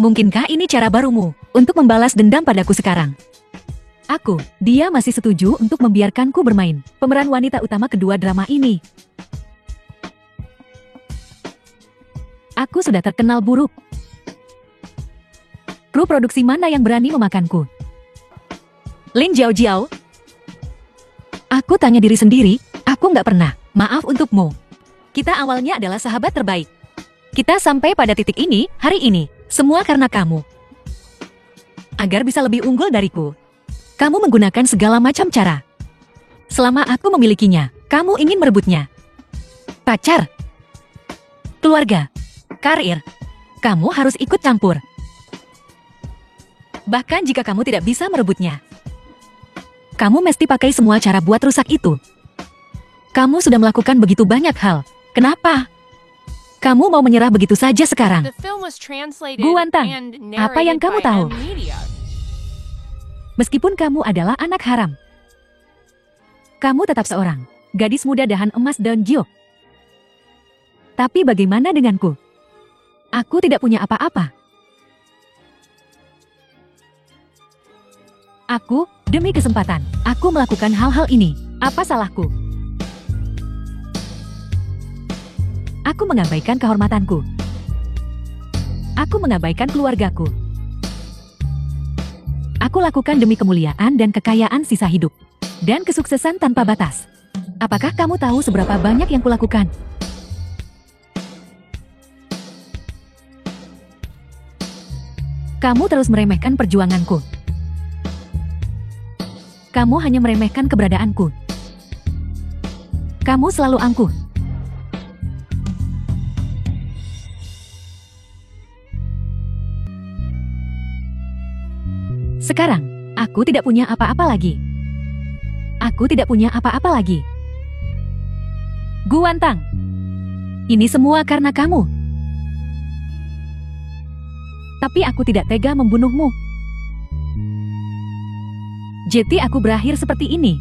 Mungkinkah ini cara barumu untuk membalas dendam padaku sekarang? Dia masih setuju untuk membiarkanku bermain pemeran wanita utama kedua drama ini. Aku sudah terkenal buruk. Kru produksi mana yang berani memakanku? Lin Jiao? Aku tanya diri sendiri, aku nggak pernah. Maaf untukmu. Kita awalnya adalah sahabat terbaik. Kita sampai pada titik ini, hari ini, semua karena kamu. Agar bisa lebih unggul dariku, kamu menggunakan segala macam cara. Selama aku memilikinya, kamu ingin merebutnya. Pacar, keluarga, karir, kamu harus ikut campur. Bahkan jika kamu tidak bisa merebutnya, kamu mesti pakai semua cara buat rusak itu. Kamu sudah melakukan begitu banyak hal. Kenapa? Kamu mau menyerah begitu saja sekarang? The film was translated Guantang, and apa yang narrated kamu by tahu? M Media. Meskipun kamu adalah anak haram, kamu tetap seorang gadis muda dahan emas daun jiok. Tapi bagaimana denganku? Aku tidak punya apa-apa. Aku, demi kesempatan, aku melakukan hal-hal ini. Apa salahku? Aku mengabaikan kehormatanku. Aku mengabaikan keluargaku. Aku lakukan demi kemuliaan dan kekayaan sisa hidup. Dan kesuksesan tanpa batas. Apakah kamu tahu seberapa banyak yang kulakukan? Kamu terus meremehkan perjuanganku. Kamu hanya meremehkan keberadaanku. Kamu selalu angkuh. Sekarang, aku tidak punya apa-apa lagi. Aku tidak punya apa-apa lagi. Guantang, ini semua karena kamu. Tapi aku tidak tega membunuhmu. Jadi aku berakhir seperti ini.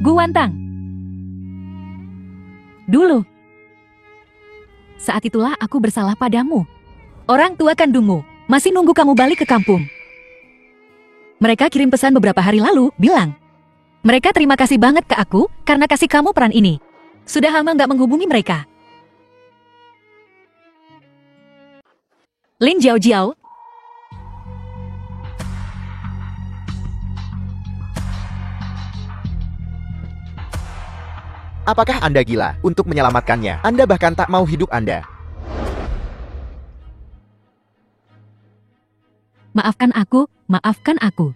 Guantang. Dulu. Saat itulah aku bersalah padamu. Orang tua kandungmu masih nunggu kamu balik ke kampung. Mereka kirim pesan beberapa hari lalu, bilang, mereka terima kasih banget ke aku karena kasih kamu peran ini. Sudah lama nggak menghubungi mereka. Lin Jiao Jiao. Apakah Anda gila untuk menyelamatkannya? Anda bahkan tak mau hidup Anda. Maafkan aku, maafkan aku.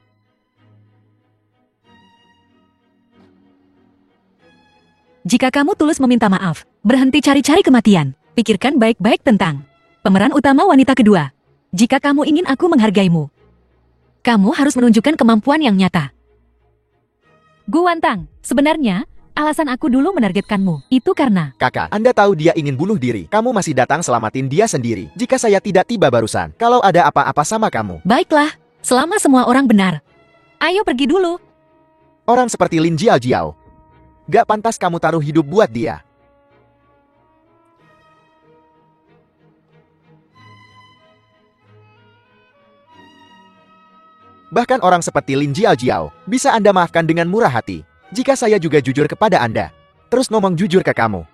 Jika kamu tulus meminta maaf, berhenti cari-cari kematian. Pikirkan baik-baik tentang pemeran utama wanita kedua. Jika kamu ingin aku menghargaimu, kamu harus menunjukkan kemampuan yang nyata. Guantang, sebenarnya, alasan aku dulu menargetkanmu, itu karena Kakak, Anda tahu dia ingin bunuh diri. Kamu masih datang selamatin dia sendiri. Jika saya tidak tiba barusan, kalau ada apa-apa sama kamu. baiklah, selama semua orang benar. Ayo pergi dulu. Orang seperti Lin Jiao Jiao. Gak pantas kamu taruh hidup buat dia. Bahkan orang seperti Lin Jiao Jiao bisa Anda maafkan dengan murah hati. Jika saya juga jujur kepada Anda. Terus ngomong jujur ke kamu.